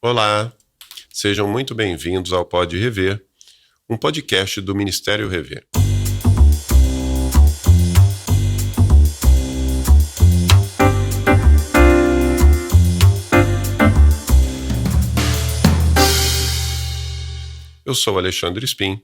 Olá, sejam muito bem-vindos ao Pode Rever, um podcast do Ministério Rever. Eu sou Alexandre Spin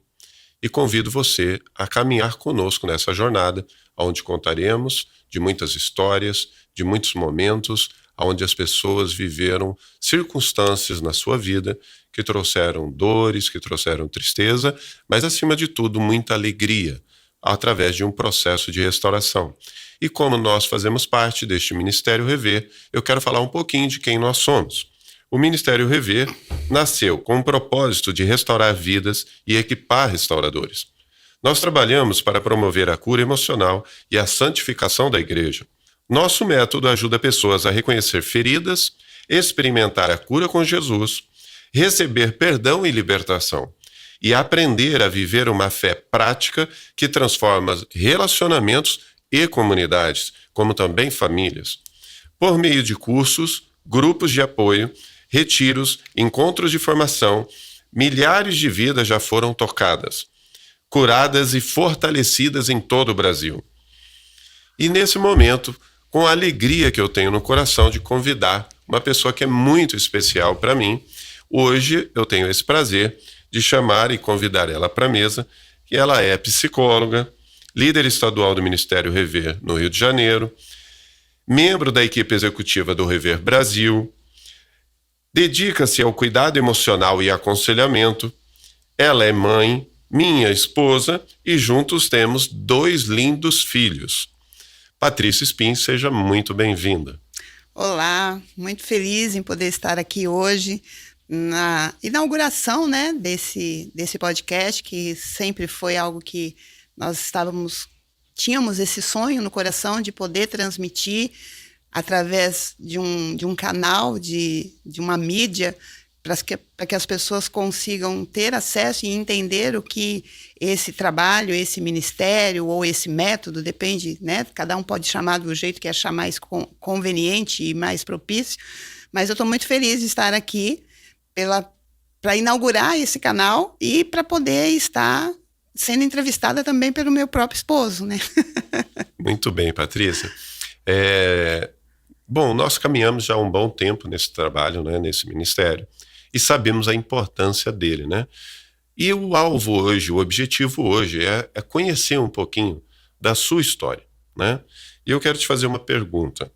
e convido você a caminhar conosco nessa jornada, onde contaremos de muitas histórias, de muitos momentos, onde as pessoas viveram circunstâncias na sua vida que trouxeram dores, que trouxeram tristeza, mas acima de tudo muita alegria, através de um processo de restauração. E como nós fazemos parte deste Ministério Rever, eu quero falar um pouquinho de quem nós somos. O Ministério Rever nasceu com o propósito de restaurar vidas e equipar restauradores. Nós trabalhamos para promover a cura emocional e a santificação da igreja. Nosso método ajuda pessoas a reconhecer feridas, experimentar a cura com Jesus, receber perdão e libertação, e aprender a viver uma fé prática que transforma relacionamentos e comunidades, como também famílias. Por meio de cursos, grupos de apoio, retiros, encontros de formação, milhares de vidas já foram tocadas, curadas e fortalecidas em todo o Brasil. E nesse momento, com a alegria que eu tenho no coração de convidar uma pessoa que é muito especial para mim, hoje eu tenho esse prazer de chamar e convidar ela para a mesa, que ela é psicóloga, líder estadual do Ministério Rever no Rio de Janeiro, membro da equipe executiva do Rever Brasil, dedica-se ao cuidado emocional e aconselhamento. Ela é mãe, minha esposa, e juntos temos 2 lindos filhos. Patrícia Spin, seja muito bem-vinda. Olá, muito feliz em poder estar aqui hoje na inauguração, desse podcast, que sempre foi algo que nós tínhamos esse sonho no coração de poder transmitir através de um canal, de uma mídia, para que as pessoas consigam ter acesso e entender o que esse trabalho, esse ministério ou esse método, depende, cada um pode chamar do jeito que achar mais conveniente e mais propício, mas eu estou muito feliz de estar aqui para inaugurar esse canal e para poder estar sendo entrevistada também pelo meu próprio esposo, Muito bem, Patrícia. Bom, nós caminhamos já há um bom tempo nesse trabalho, nesse ministério, e sabemos a importância dele, E o alvo hoje, o objetivo hoje é conhecer um pouquinho da sua história, E eu quero te fazer uma pergunta.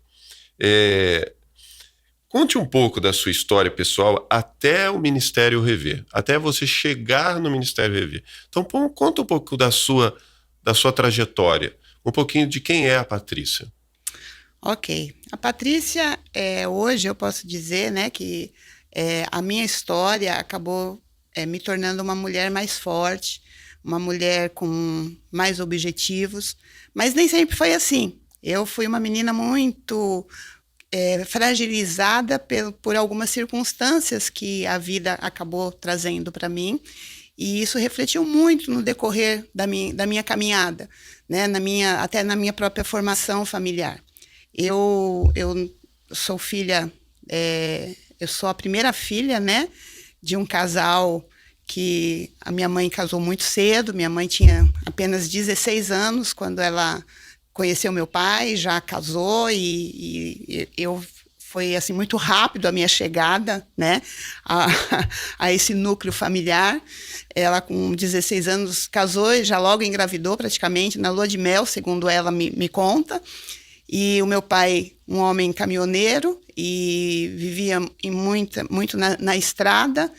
Conte um pouco da sua história pessoal até o Ministério Rever, até você chegar no Ministério Rever. Então, conta um pouco da sua trajetória, um pouquinho de quem é a Patrícia. Ok. A Patrícia, hoje eu posso dizer, que a minha história acabou me tornando uma mulher mais forte, uma mulher com mais objetivos, mas nem sempre foi assim. Eu fui uma menina muito fragilizada por algumas circunstâncias que a vida acabou trazendo para mim, e isso refletiu muito no decorrer da minha caminhada, até na minha própria formação familiar. Eu sou filha, eu sou a primeira filha, de um casal que a minha mãe casou muito cedo. Minha mãe tinha apenas 16 anos quando ela conheceu meu pai, já casou, e foi assim muito rápido a minha chegada, a esse núcleo familiar. Ela com 16 anos casou e já logo engravidou praticamente na lua de mel, segundo ela me conta. E o meu pai, um homem caminhoneiro, e vivia muito na estrada,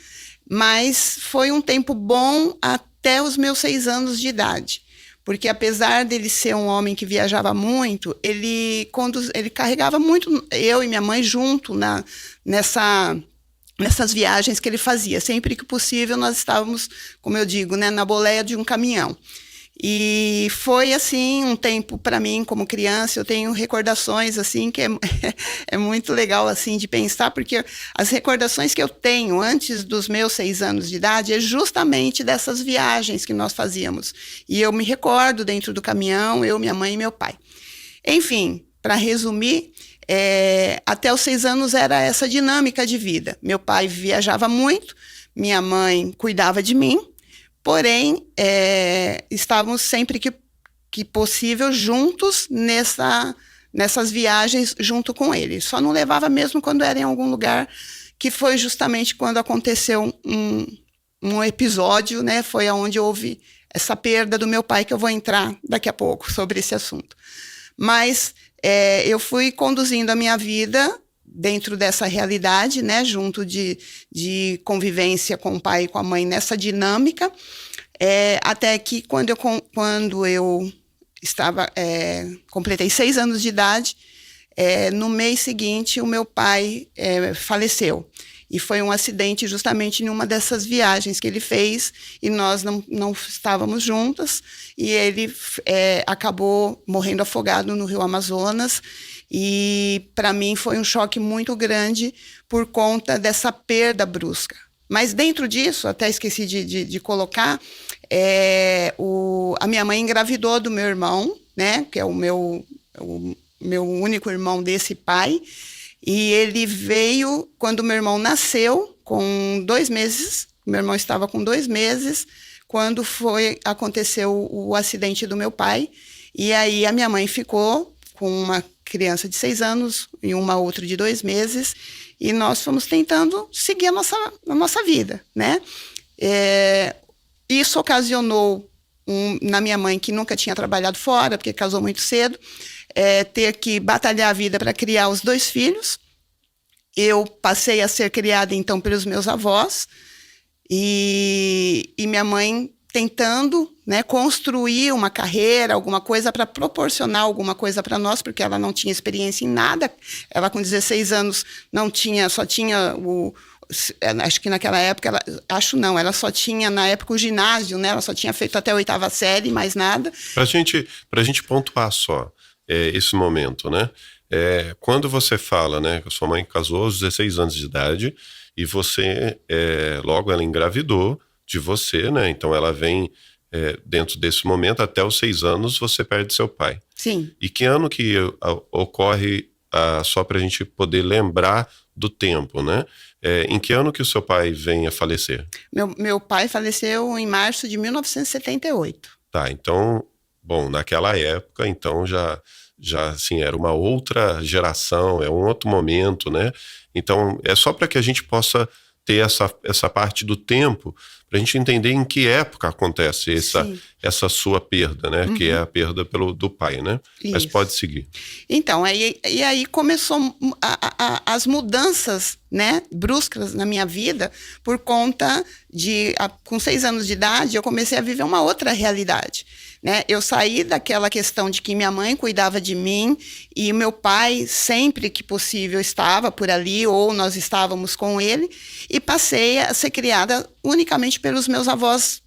mas foi um tempo bom até os meus 6 anos de idade, porque apesar dele ser um homem que viajava muito, ele carregava muito eu e minha mãe junto nessas viagens que ele fazia. Sempre que possível nós estávamos, como eu digo, na boleia de um caminhão. E foi, assim, um tempo para mim, como criança. Eu tenho recordações, assim, que é muito legal, assim, de pensar, porque as recordações que eu tenho antes dos meus 6 anos de idade é justamente dessas viagens que nós fazíamos. E eu me recordo dentro do caminhão, eu, minha mãe e meu pai. Enfim, para resumir, Até os 6 anos era essa dinâmica de vida. Meu pai viajava muito, minha mãe cuidava de mim, porém, estávamos sempre que possível juntos nessas viagens junto com ele. Só não levava mesmo quando era em algum lugar, que foi justamente quando aconteceu um episódio, né? Foi onde houve essa perda do meu pai, que eu vou entrar daqui a pouco sobre esse assunto. Mas eu fui conduzindo a minha vida dentro dessa realidade, né? Junto de convivência com o pai e com a mãe nessa dinâmica, até que quando eu completei 6 anos de idade, no mês seguinte o meu pai faleceu. E foi um acidente justamente em uma dessas viagens que ele fez, e nós não estávamos juntas, e ele acabou morrendo afogado no Rio Amazonas. E para mim foi um choque muito grande por conta dessa perda brusca. Mas dentro disso, até esqueci de colocar, a minha mãe engravidou do meu irmão, né, que é o meu único irmão desse pai, e ele veio quando meu irmão nasceu, com 2 meses, meu irmão estava com 2 meses, quando aconteceu o acidente do meu pai, e aí a minha mãe ficou com uma criança de 6 anos e uma outra de 2 meses, e nós fomos tentando seguir a nossa vida, né? Isso ocasionou na minha mãe, que nunca tinha trabalhado fora, porque casou muito cedo, ter que batalhar a vida para criar os 2 filhos. Eu passei a ser criada, então, pelos meus avós, e minha mãe tentando, né, construir uma carreira, alguma coisa para proporcionar alguma coisa para nós, porque ela não tinha experiência em nada. Ela, com 16 anos, só tinha acho que naquela época, ela só tinha, na época, o ginásio, né? Ela só tinha feito até a 8ª série, mais nada. Pra gente pontuar só esse momento, né? Quando você fala, né, que a sua mãe casou aos 16 anos de idade, e você, logo ela engravidou de você, né? Então ela vem dentro desse momento, até os 6 anos você perde seu pai. Sim. E que ano que ocorre, só pra gente poder lembrar do tempo, né? Em que ano que o seu pai vem a falecer? Meu pai faleceu em março de 1978. Tá, então, bom, naquela época, então já assim, era uma outra geração, um outro momento, né? Então, é só para que a gente possa ter essa parte do tempo, para a gente entender em que época acontece essa sua perda, né? Uhum. Que é a perda do pai, né? Isso. Mas pode seguir. Então, e aí começou as mudanças, né, bruscas na minha vida, por conta com 6 anos de idade, eu comecei a viver uma outra realidade, né? Eu saí daquela questão de que minha mãe cuidava de mim e meu pai, sempre que possível, estava por ali, ou nós estávamos com ele, e passei a ser criada unicamente pelos meus avós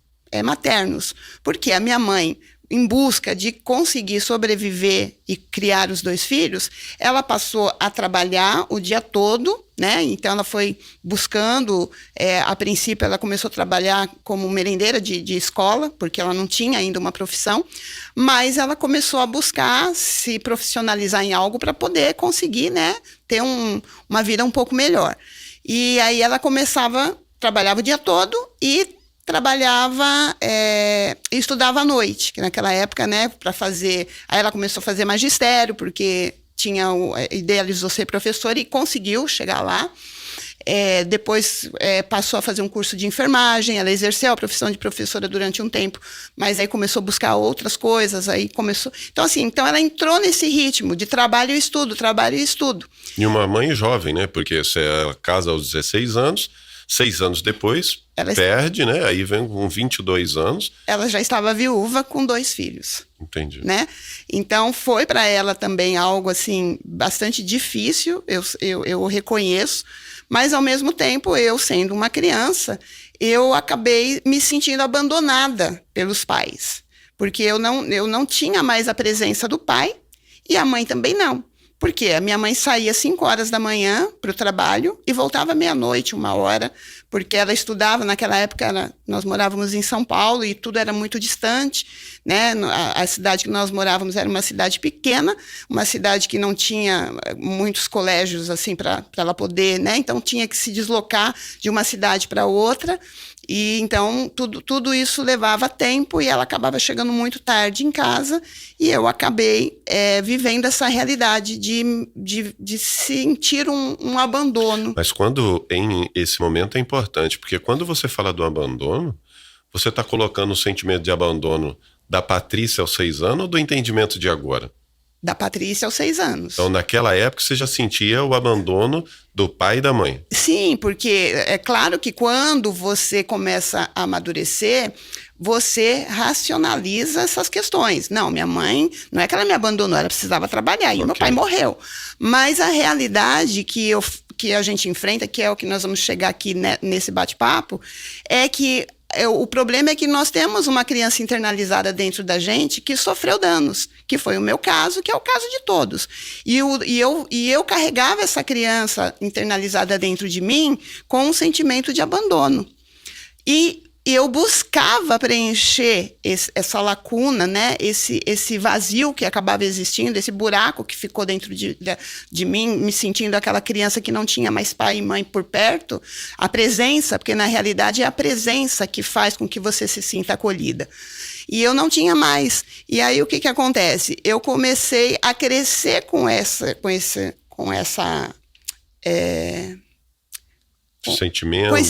maternos, porque a minha mãe, em busca de conseguir sobreviver e criar os 2 filhos, ela passou a trabalhar o dia todo, né? Então ela foi buscando, a princípio ela começou a trabalhar como merendeira de escola, porque ela não tinha ainda uma profissão, mas ela começou a buscar se profissionalizar em algo para poder conseguir, né, ter uma vida um pouco melhor. E aí ela trabalhava o dia todo e trabalhava e estudava à noite, que naquela época, né, para fazer... Aí ela começou a fazer magistério, porque idealizou ser professora e conseguiu chegar lá. Depois passou a fazer um curso de enfermagem, ela exerceu a profissão de professora durante um tempo, mas aí começou a buscar outras coisas, aí começou... Então ela entrou nesse ritmo de trabalho e estudo, trabalho e estudo. E uma mãe jovem, né, porque você casa aos 16 anos... 6 anos depois, perde, né? Aí vem com 22 anos. Ela já estava viúva com 2 filhos. Entendi. Né? Então, foi para ela também algo, assim, bastante difícil, eu reconheço, mas, ao mesmo tempo, eu, sendo uma criança, eu acabei me sentindo abandonada pelos pais, porque eu não tinha mais a presença do pai, e a mãe também não. Porque a minha mãe saía 5 horas da manhã para o trabalho e voltava meia-noite, 1 hora, porque ela estudava, naquela época nós morávamos em São Paulo e tudo era muito distante, né? A cidade que nós morávamos era uma cidade pequena, uma cidade que não tinha muitos colégios assim para ela poder, né? Então tinha que se deslocar de uma cidade para outra. E então tudo isso levava tempo e ela acabava chegando muito tarde em casa e eu acabei vivendo essa realidade de sentir um abandono. Mas quando em esse momento é importante, porque quando você fala do abandono, você está colocando o sentimento de abandono da Patrícia aos 6 anos ou do entendimento de agora? Da Patrícia aos 6 anos. Então, naquela época, você já sentia o abandono do pai e da mãe. Sim, porque é claro que quando você começa a amadurecer, você racionaliza essas questões. Não, minha mãe, não é que ela me abandonou, ela precisava trabalhar, e meu pai morreu. Mas a realidade que a gente enfrenta, que é o que nós vamos chegar aqui nesse bate-papo, é que o problema é que nós temos uma criança internalizada dentro da gente que sofreu danos, que foi o meu caso, que é o caso de todos. E eu carregava essa criança internalizada dentro de mim com um sentimento de abandono. E eu buscava preencher essa lacuna, né? Esse vazio que acabava existindo, esse buraco que ficou dentro de mim, me sentindo aquela criança que não tinha mais pai e mãe por perto. A presença, porque na realidade é a presença que faz com que você se sinta acolhida. E eu não tinha mais. E aí o que acontece? Eu comecei a crescer com esse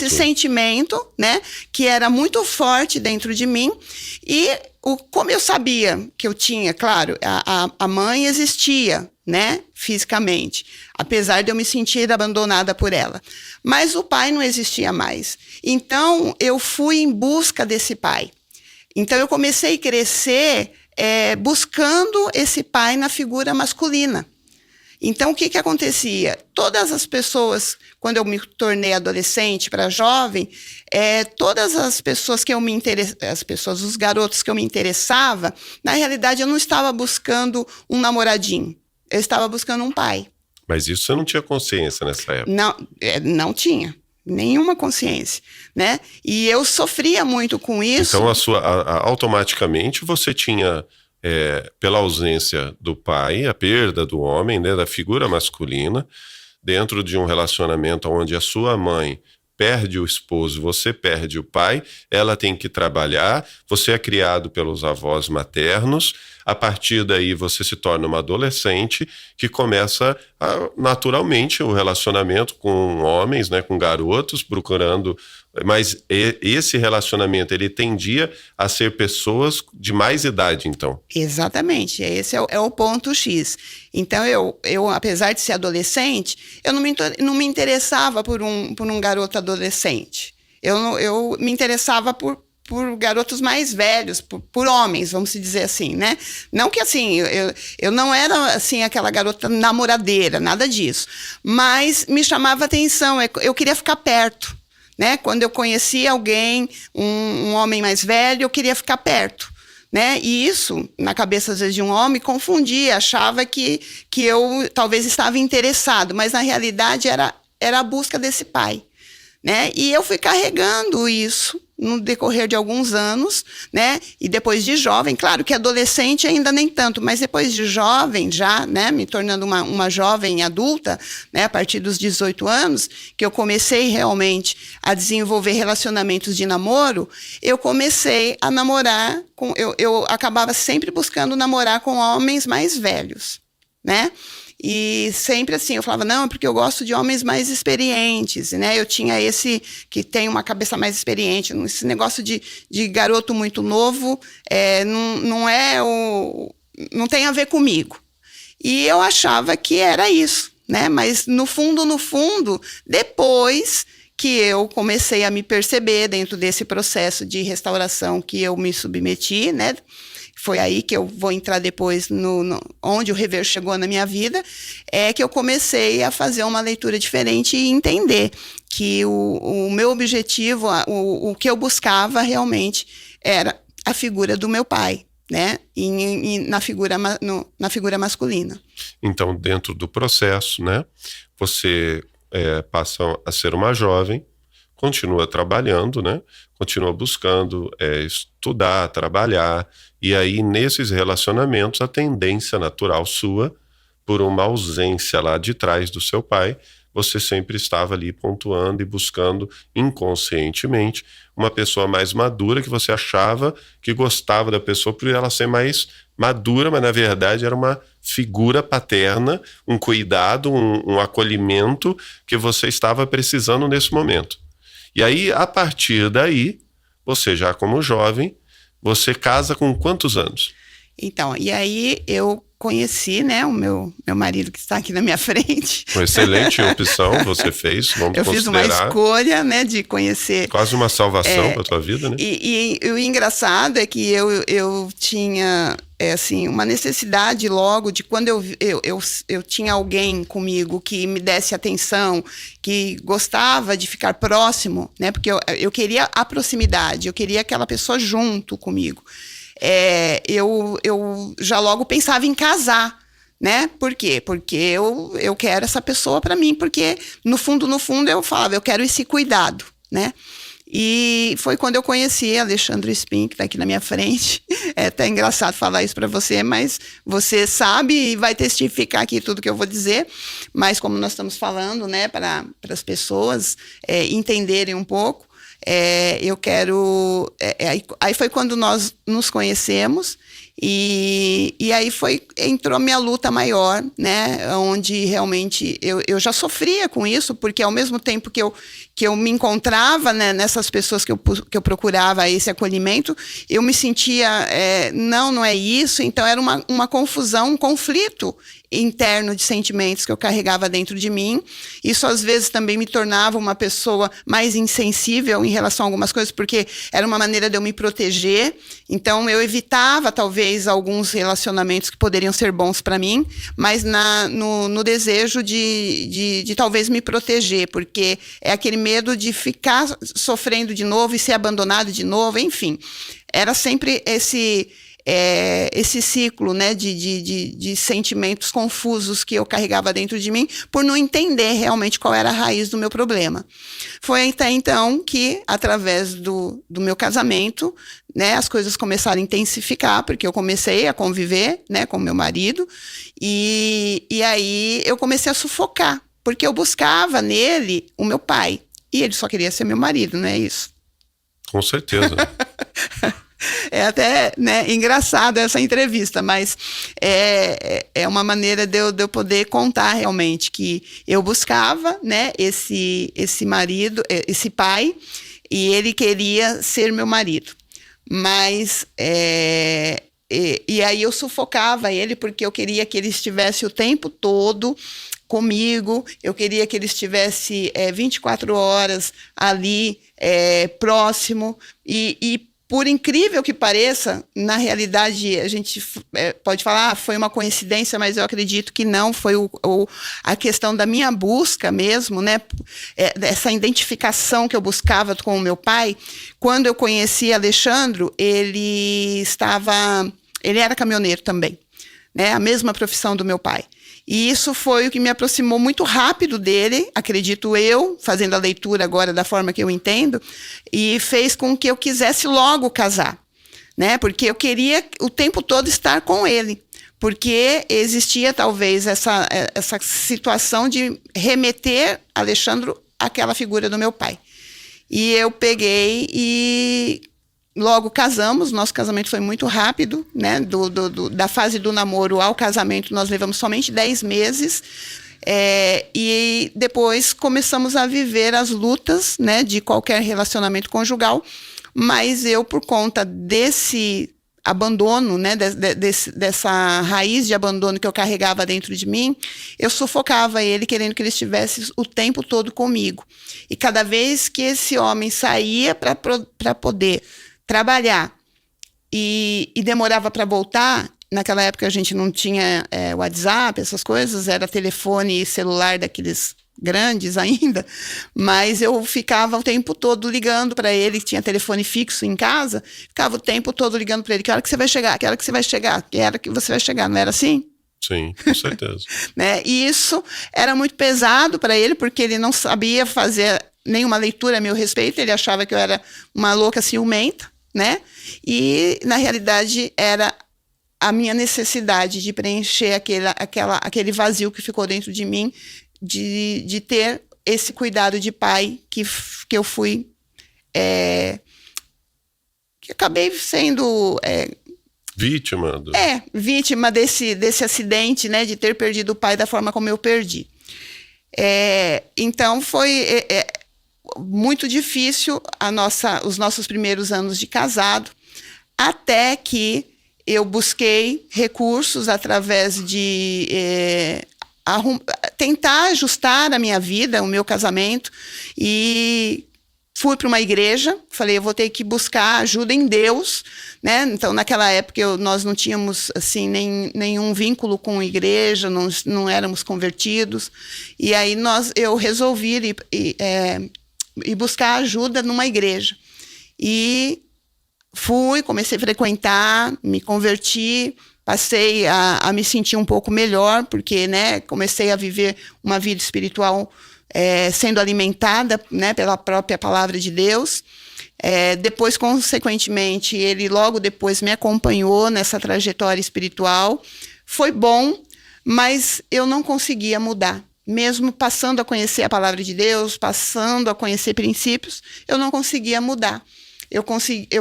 sentimento, né, que era muito forte dentro de mim. E como eu sabia que eu tinha, claro, a mãe existia, né, fisicamente, apesar de eu me sentir abandonada por ela. Mas o pai não existia mais. Então, eu fui em busca desse pai. Então, eu comecei a crescer buscando esse pai na figura masculina. Então, o que acontecia? Todas as pessoas, quando eu me tornei adolescente para jovem, todas as pessoas que eu me interessava, os garotos que eu me interessava, na realidade eu não estava buscando um namoradinho, eu estava buscando um pai. Mas isso você não tinha consciência nessa época? Não tinha. Nenhuma consciência, né? E eu sofria muito com isso. Então, automaticamente você tinha... pela ausência do pai, a perda do homem, né, da figura masculina, dentro de um relacionamento onde a sua mãe perde o esposo, você perde o pai, ela tem que trabalhar, você é criado pelos avós maternos, a partir daí você se torna uma adolescente que começa naturalmente o relacionamento com homens, né, com garotos, procurando... Mas esse relacionamento, ele tendia a ser pessoas de mais idade, então. Exatamente, esse é o ponto X. Então, eu apesar de ser adolescente, eu não me interessava por um garoto adolescente. Eu me interessava por garotos mais velhos, por homens, vamos dizer assim, né? Não que assim, eu não era assim aquela garota namoradeira, nada disso. Mas me chamava atenção, eu queria ficar perto. Né? Quando eu conhecia alguém, um homem mais velho, eu queria ficar perto. Né? E isso, na cabeça às vezes de um homem, confundia, achava que eu talvez estava interessado, mas na realidade era a busca desse pai. Né? E eu fui carregando isso no decorrer de alguns anos, né? E depois de jovem, claro que adolescente ainda nem tanto, mas depois de jovem já, né? Me tornando uma jovem adulta, né? A partir dos 18 anos, que eu comecei realmente a desenvolver relacionamentos de namoro, eu comecei a namorar, eu acabava sempre buscando namorar com homens mais velhos, né? E sempre assim, eu falava, não, é porque eu gosto de homens mais experientes, né? Eu tinha esse que tem uma cabeça mais experiente. Esse negócio de garoto muito novo não tem a ver comigo. E eu achava que era isso, né? Mas no fundo, depois que eu comecei a me perceber dentro desse processo de restauração que eu me submeti, né? Foi aí que eu vou entrar depois onde o rever chegou na minha vida, é que eu comecei a fazer uma leitura diferente e entender que o meu objetivo, o que eu buscava realmente era a figura do meu pai, né? Na figura masculina. Então, dentro do processo, né, você passa a ser uma jovem, continua trabalhando, né, continua buscando estudar, trabalhar, e aí nesses relacionamentos a tendência natural sua, por uma ausência lá de trás do seu pai, você sempre estava ali pontuando e buscando inconscientemente uma pessoa mais madura, que você achava que gostava da pessoa por ela ser mais madura, mas na verdade era uma figura paterna, um cuidado, um acolhimento que você estava precisando nesse momento. E aí, a partir daí, você já como jovem, você casa com quantos anos? Então, e aí eu conheci, né, o meu marido que está aqui na minha frente. Uma excelente opção você fez, vamos eu considerar. Fiz uma escolha, né, de conhecer. Quase uma salvação para a tua vida, né? E o engraçado é que eu tinha, assim, uma necessidade logo de quando eu tinha alguém comigo que me desse atenção, que gostava de ficar próximo, né, porque eu queria a proximidade, eu queria aquela pessoa junto comigo. Eu já logo pensava em casar, né? Por quê? Porque eu quero essa pessoa para mim, porque no fundo eu falava, eu quero esse cuidado, né? E foi quando eu conheci Alexandre Spin, que está aqui na minha frente. É até engraçado falar isso para você, mas você sabe e vai testificar aqui tudo que eu vou dizer. Mas como nós estamos falando, né, para as pessoas entenderem um pouco, eu quero... aí foi quando nós nos conhecemos e aí entrou a minha luta maior, né? Onde realmente eu já sofria com isso, porque ao mesmo tempo que eu me encontrava, né, nessas pessoas que eu procurava esse acolhimento, eu me sentia, não é isso, então era uma confusão, um conflito interno de sentimentos que eu carregava dentro de mim. Isso às vezes também me tornava uma pessoa mais insensível em relação a algumas coisas, porque era uma maneira de eu me proteger. Então eu evitava talvez alguns relacionamentos que poderiam ser bons para mim, mas no desejo de talvez me proteger, porque é aquele medo de ficar sofrendo de novo e ser abandonado de novo, enfim. Era sempre esse ciclo, né, de sentimentos confusos que eu carregava dentro de mim por não entender realmente qual era a raiz do meu problema. Foi até então que, através do meu casamento, né, as coisas começaram a intensificar, porque eu comecei a conviver, né, com meu marido, e aí eu comecei a sufocar, porque eu buscava nele o meu pai, e ele só queria ser meu marido, não é isso? Com certeza. É até, né, engraçado essa entrevista, mas é uma maneira de eu poder contar realmente que eu buscava, né, esse marido, esse pai, e ele queria ser meu marido. Mas e aí eu sufocava ele porque eu queria que ele estivesse o tempo todo comigo, eu queria que ele estivesse 24 horas ali próximo e por incrível que pareça, na realidade, a gente pode falar, foi uma coincidência, mas eu acredito que não, foi a questão da minha busca mesmo, né? Essa identificação que eu buscava com o meu pai. Quando eu conheci Alexandre, ele era caminhoneiro também, né? A mesma profissão do meu pai. E isso foi o que me aproximou muito rápido dele, acredito eu, fazendo a leitura agora da forma que eu entendo, e fez com que eu quisesse logo casar, né? Porque eu queria o tempo todo estar com ele, porque existia talvez essa situação de remeter Alexandre àquela figura do meu pai. E eu peguei e logo casamos, nosso casamento foi muito rápido, né? Da fase do namoro ao casamento nós levamos somente 10 meses, e depois começamos a viver as lutas, né, de qualquer relacionamento conjugal, mas eu, por conta desse abandono, né, dessa raiz de abandono que eu carregava dentro de mim, eu sufocava ele, querendo que ele estivesse o tempo todo comigo. E cada vez que esse homem saía para poder trabalhar e demorava para voltar, naquela época a gente não tinha WhatsApp, essas coisas, era telefone e celular daqueles grandes ainda, mas eu ficava o tempo todo ligando para ele, tinha telefone fixo em casa, ficava o tempo todo ligando para ele, que hora que você vai chegar, que hora que você vai chegar, que hora que você vai chegar, não era assim? Sim, com certeza. Né? E isso era muito pesado para ele, porque ele não sabia fazer nenhuma leitura a meu respeito, ele achava que eu era uma louca ciumenta, né? E, na realidade, era a minha necessidade de preencher aquele vazio que ficou dentro de mim, de ter esse cuidado de pai que eu fui... que acabei sendo... vítima vítima desse acidente, né? De ter perdido o pai da forma como eu perdi. Então, foi muito difícil os nossos primeiros anos de casado, até que eu busquei recursos através de tentar ajustar a minha vida, o meu casamento, e fui para uma igreja, falei, eu vou ter que buscar ajuda em Deus, né? Então, naquela época, nós não tínhamos, assim, nenhum vínculo com a igreja, não éramos convertidos, e aí eu resolvi ir buscar ajuda numa igreja. E comecei a frequentar, me converti, passei a me sentir um pouco melhor, porque, né, comecei a viver uma vida espiritual sendo alimentada, né, pela própria palavra de Deus. Depois, consequentemente, ele logo depois me acompanhou nessa trajetória espiritual. Foi bom, mas eu não conseguia mudar. Mesmo passando a conhecer a palavra de Deus, passando a conhecer princípios, eu não conseguia mudar. Eu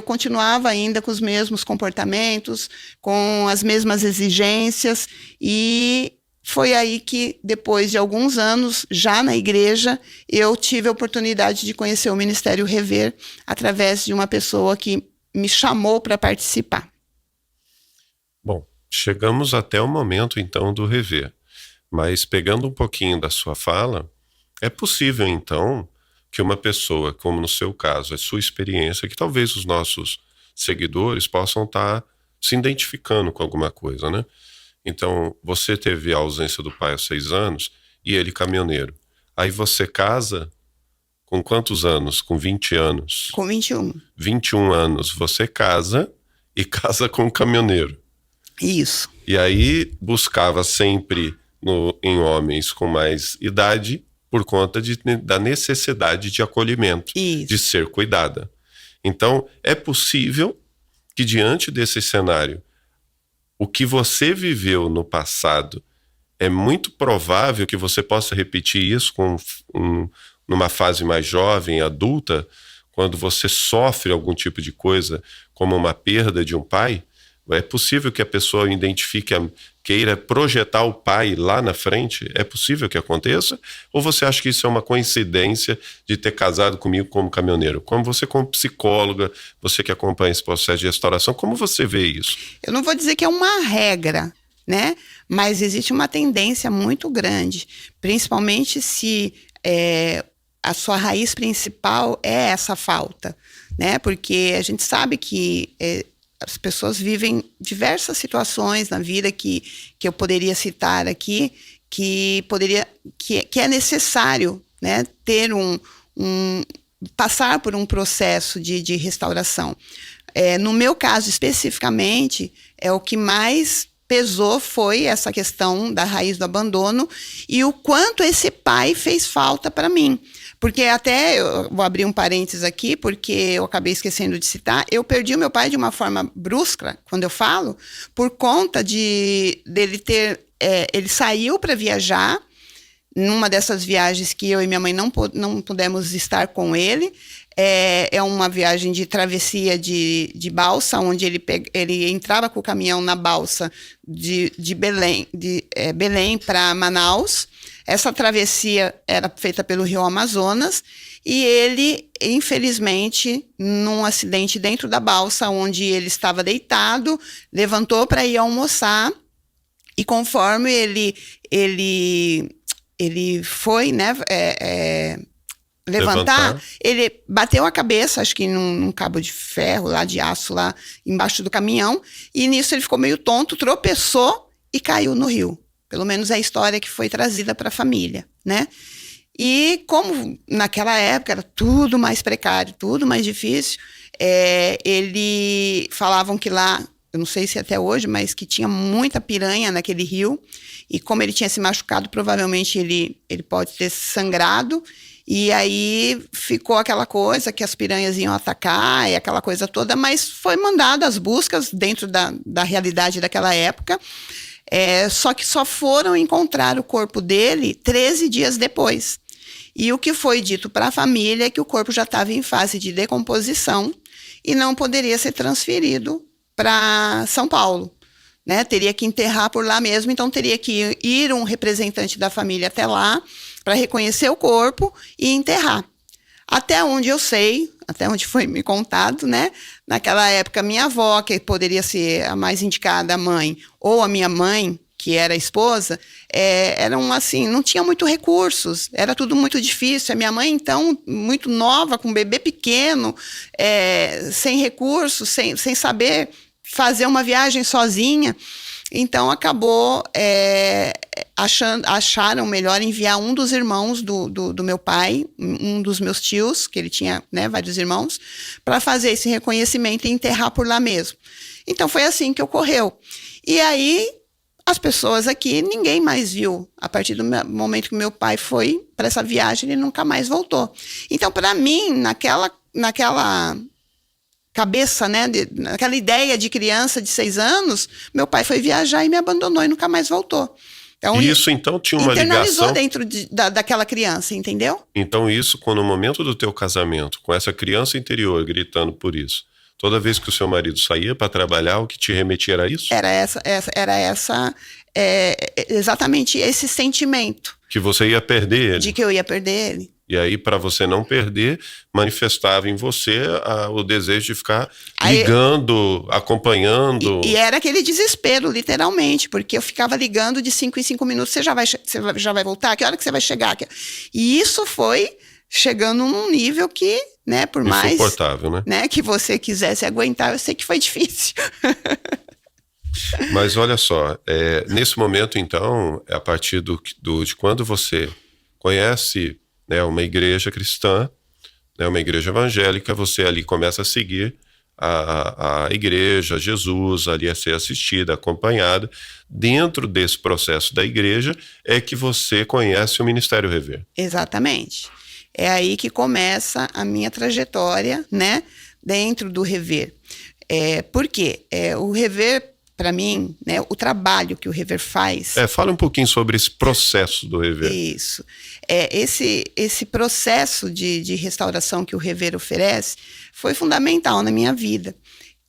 continuava ainda com os mesmos comportamentos, com as mesmas exigências, e foi aí que, depois de alguns anos, já na igreja, eu tive a oportunidade de conhecer o Ministério Rever através de uma pessoa que me chamou para participar. Bom, chegamos até o momento, então, do Rever. Mas, pegando um pouquinho da sua fala, é possível, então, que uma pessoa, como no seu caso, a sua experiência, que talvez os nossos seguidores possam estar se identificando com alguma coisa, né? Então, você teve a ausência do pai há 6 anos e ele caminhoneiro. Aí você casa com quantos anos? Com 20 anos? Com 21. 21 anos. Você casa e casa com um caminhoneiro. Isso. E aí buscava sempre em homens com mais idade por conta da necessidade de acolhimento, Isso. de ser cuidada. Então, é possível que diante desse cenário, o que você viveu no passado, é muito provável que você possa repetir isso numa fase mais jovem, adulta, quando você sofre algum tipo de coisa, como uma perda de um pai. É possível que a pessoa identifique, queira projetar o pai lá na frente? É possível que aconteça? Ou você acha que isso é uma coincidência de ter casado comigo como caminhoneiro? Como você, como psicóloga, você que acompanha esse processo de restauração, como você vê isso? Eu não vou dizer que é uma regra, né? Mas existe uma tendência muito grande, principalmente se a sua raiz principal é essa falta, né? Porque a gente sabe que as pessoas vivem diversas situações na vida que eu poderia citar aqui, que é necessário, né, ter passar por um processo de restauração. No meu caso, especificamente, o que mais pesou foi essa questão da raiz do abandono e o quanto esse pai fez falta para mim. Porque até, eu vou abrir um parênteses aqui, porque eu acabei esquecendo de citar, eu perdi o meu pai de uma forma brusca, quando eu falo, por conta dele ter... ele saiu para viajar, numa dessas viagens que eu e minha mãe não pudemos estar com ele. É uma viagem de travessia de balsa, onde ele entrava com o caminhão na balsa de Belém para Manaus. Essa travessia era feita pelo Rio Amazonas e ele, infelizmente, num acidente dentro da balsa, onde ele estava deitado, levantou para ir almoçar e conforme ele foi, né, levantar, ele bateu a cabeça, acho que num cabo de ferro, lá de aço, lá embaixo do caminhão, e nisso ele ficou meio tonto, tropeçou e caiu no rio. Pelo menos é a história que foi trazida para a família, né? E como naquela época era tudo mais precário, tudo mais difícil, falavam que lá eu não sei se até hoje, mas que tinha muita piranha naquele rio, e como ele tinha se machucado, provavelmente ele pode ter sangrado, e aí ficou aquela coisa que as piranhas iam atacar, e aquela coisa toda, mas foi mandada as buscas dentro da realidade daquela época, só que só foram encontrar o corpo dele 13 dias depois. E o que foi dito para a família é que o corpo já estava em fase de decomposição e não poderia ser transferido para São Paulo, né? Teria que enterrar por lá mesmo, então teria que ir um representante da família até lá para reconhecer o corpo e enterrar. Até onde eu sei, até onde foi me contado, né? Naquela época, minha avó, que poderia ser a mais indicada, a mãe, ou a minha mãe, que era a esposa, eram assim, não tinha muito recursos, era tudo muito difícil. A minha mãe, então, muito nova, com um bebê pequeno, sem recursos, sem saber fazer uma viagem sozinha, então acabou acharam melhor enviar um dos irmãos do meu pai, um dos meus tios, que ele tinha, né, vários irmãos, para fazer esse reconhecimento e enterrar por lá mesmo. Então foi assim que ocorreu. E aí as pessoas aqui, ninguém mais viu. A partir do momento que meu pai foi para essa viagem, ele nunca mais voltou. Então, para mim, naquela cabeça, né, naquela ideia de criança de 6 anos, meu pai foi viajar e me abandonou e nunca mais voltou. Então, isso, então, tinha uma internalizou ligação dentro daquela criança, entendeu? Então isso, quando no momento do teu casamento, com essa criança interior gritando por isso, toda vez que o seu marido saía para trabalhar, o que te remetia era isso? Era exatamente esse sentimento. Que você ia perder ele. De que eu ia perder ele. E aí, para você não perder, manifestava em você o desejo de ficar ligando, acompanhando. E era aquele desespero, literalmente, porque eu ficava ligando de 5 em 5 minutos, você já vai voltar? Que hora que você vai chegar? E isso foi chegando num nível que, né, por mais insuportável, né? Que você quisesse aguentar, eu sei que foi difícil. Mas olha só, nesse momento, então, a partir de quando você conhece, né, uma igreja cristã, né, uma igreja evangélica, você ali começa a seguir a igreja, Jesus, ali a ser assistida, acompanhada. Dentro desse processo da igreja é que você conhece o Ministério Rever. Exatamente. É aí que começa a minha trajetória, né, dentro do Rever. Por quê? O Rever, para mim, né, o trabalho que o Rever faz... Fala um pouquinho sobre esse processo do Rever. Isso. Esse processo de restauração que o Rever oferece foi fundamental na minha vida,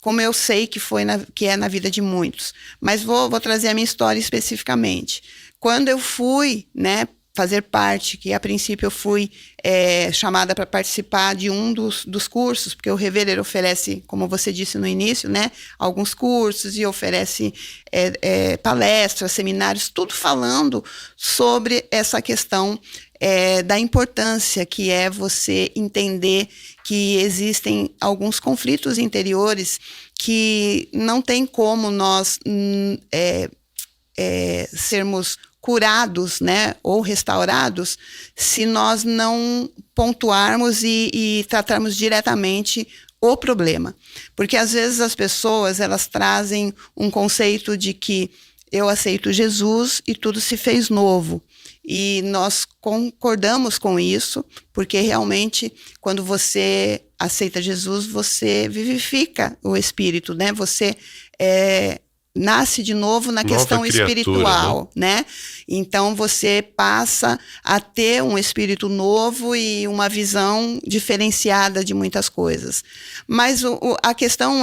como eu sei que é na vida de muitos. Mas vou trazer a minha história especificamente. Quando eu fui, né, fazer parte, que a princípio eu fui chamada para participar de um dos cursos, porque o Rever oferece, como você disse no início, né, alguns cursos e oferece palestras, seminários, tudo falando sobre essa questão da importância que é você entender que existem alguns conflitos interiores que não tem como nós sermos curados, né, ou restaurados, se nós não pontuarmos e tratarmos diretamente o problema. Porque às vezes as pessoas, elas trazem um conceito de que eu aceito Jesus e tudo se fez novo. E nós concordamos com isso, porque realmente quando você aceita Jesus, você vivifica o espírito, né? Você nasce de novo na questão espiritual, né? Então você passa a ter um espírito novo e uma visão diferenciada de muitas coisas. Mas a questão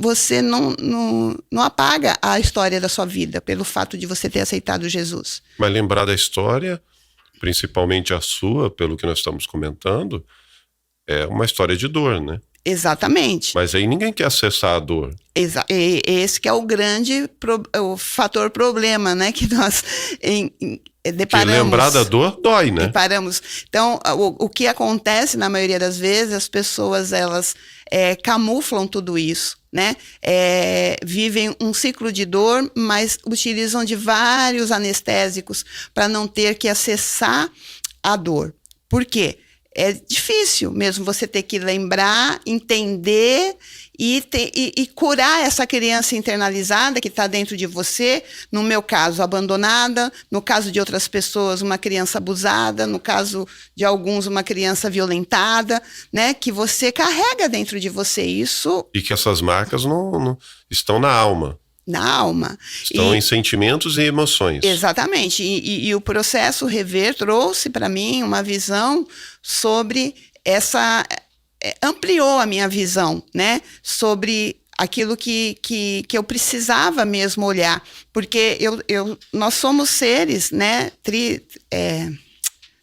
você não apaga a história da sua vida pelo fato de você ter aceitado Jesus. Mas lembrar da história, principalmente a sua, pelo que nós estamos comentando, é uma história de dor, né? Exatamente. Mas aí ninguém quer acessar a dor. Esse que é o grande o fator problema, né? Que nós deparamos. Que lembrar da dor dói, né? Deparamos. Então, o que acontece na maioria das vezes, as pessoas, elas camuflam tudo isso, né? Vivem um ciclo de dor, mas utilizam de vários anestésicos para não ter que acessar a dor. Por quê? é difícil mesmo você ter que lembrar, entender e curar essa criança internalizada que está dentro de você, no meu caso, abandonada, no caso de outras pessoas, uma criança abusada, no caso de alguns, uma criança violentada, né, que você carrega dentro de você isso. E que essas marcas não estão na alma. Na alma. Estão em sentimentos e emoções. Exatamente. E o processo Rever trouxe para mim uma visão sobre ampliou a minha visão, né? Sobre aquilo que eu precisava mesmo olhar. Porque nós somos seres, né?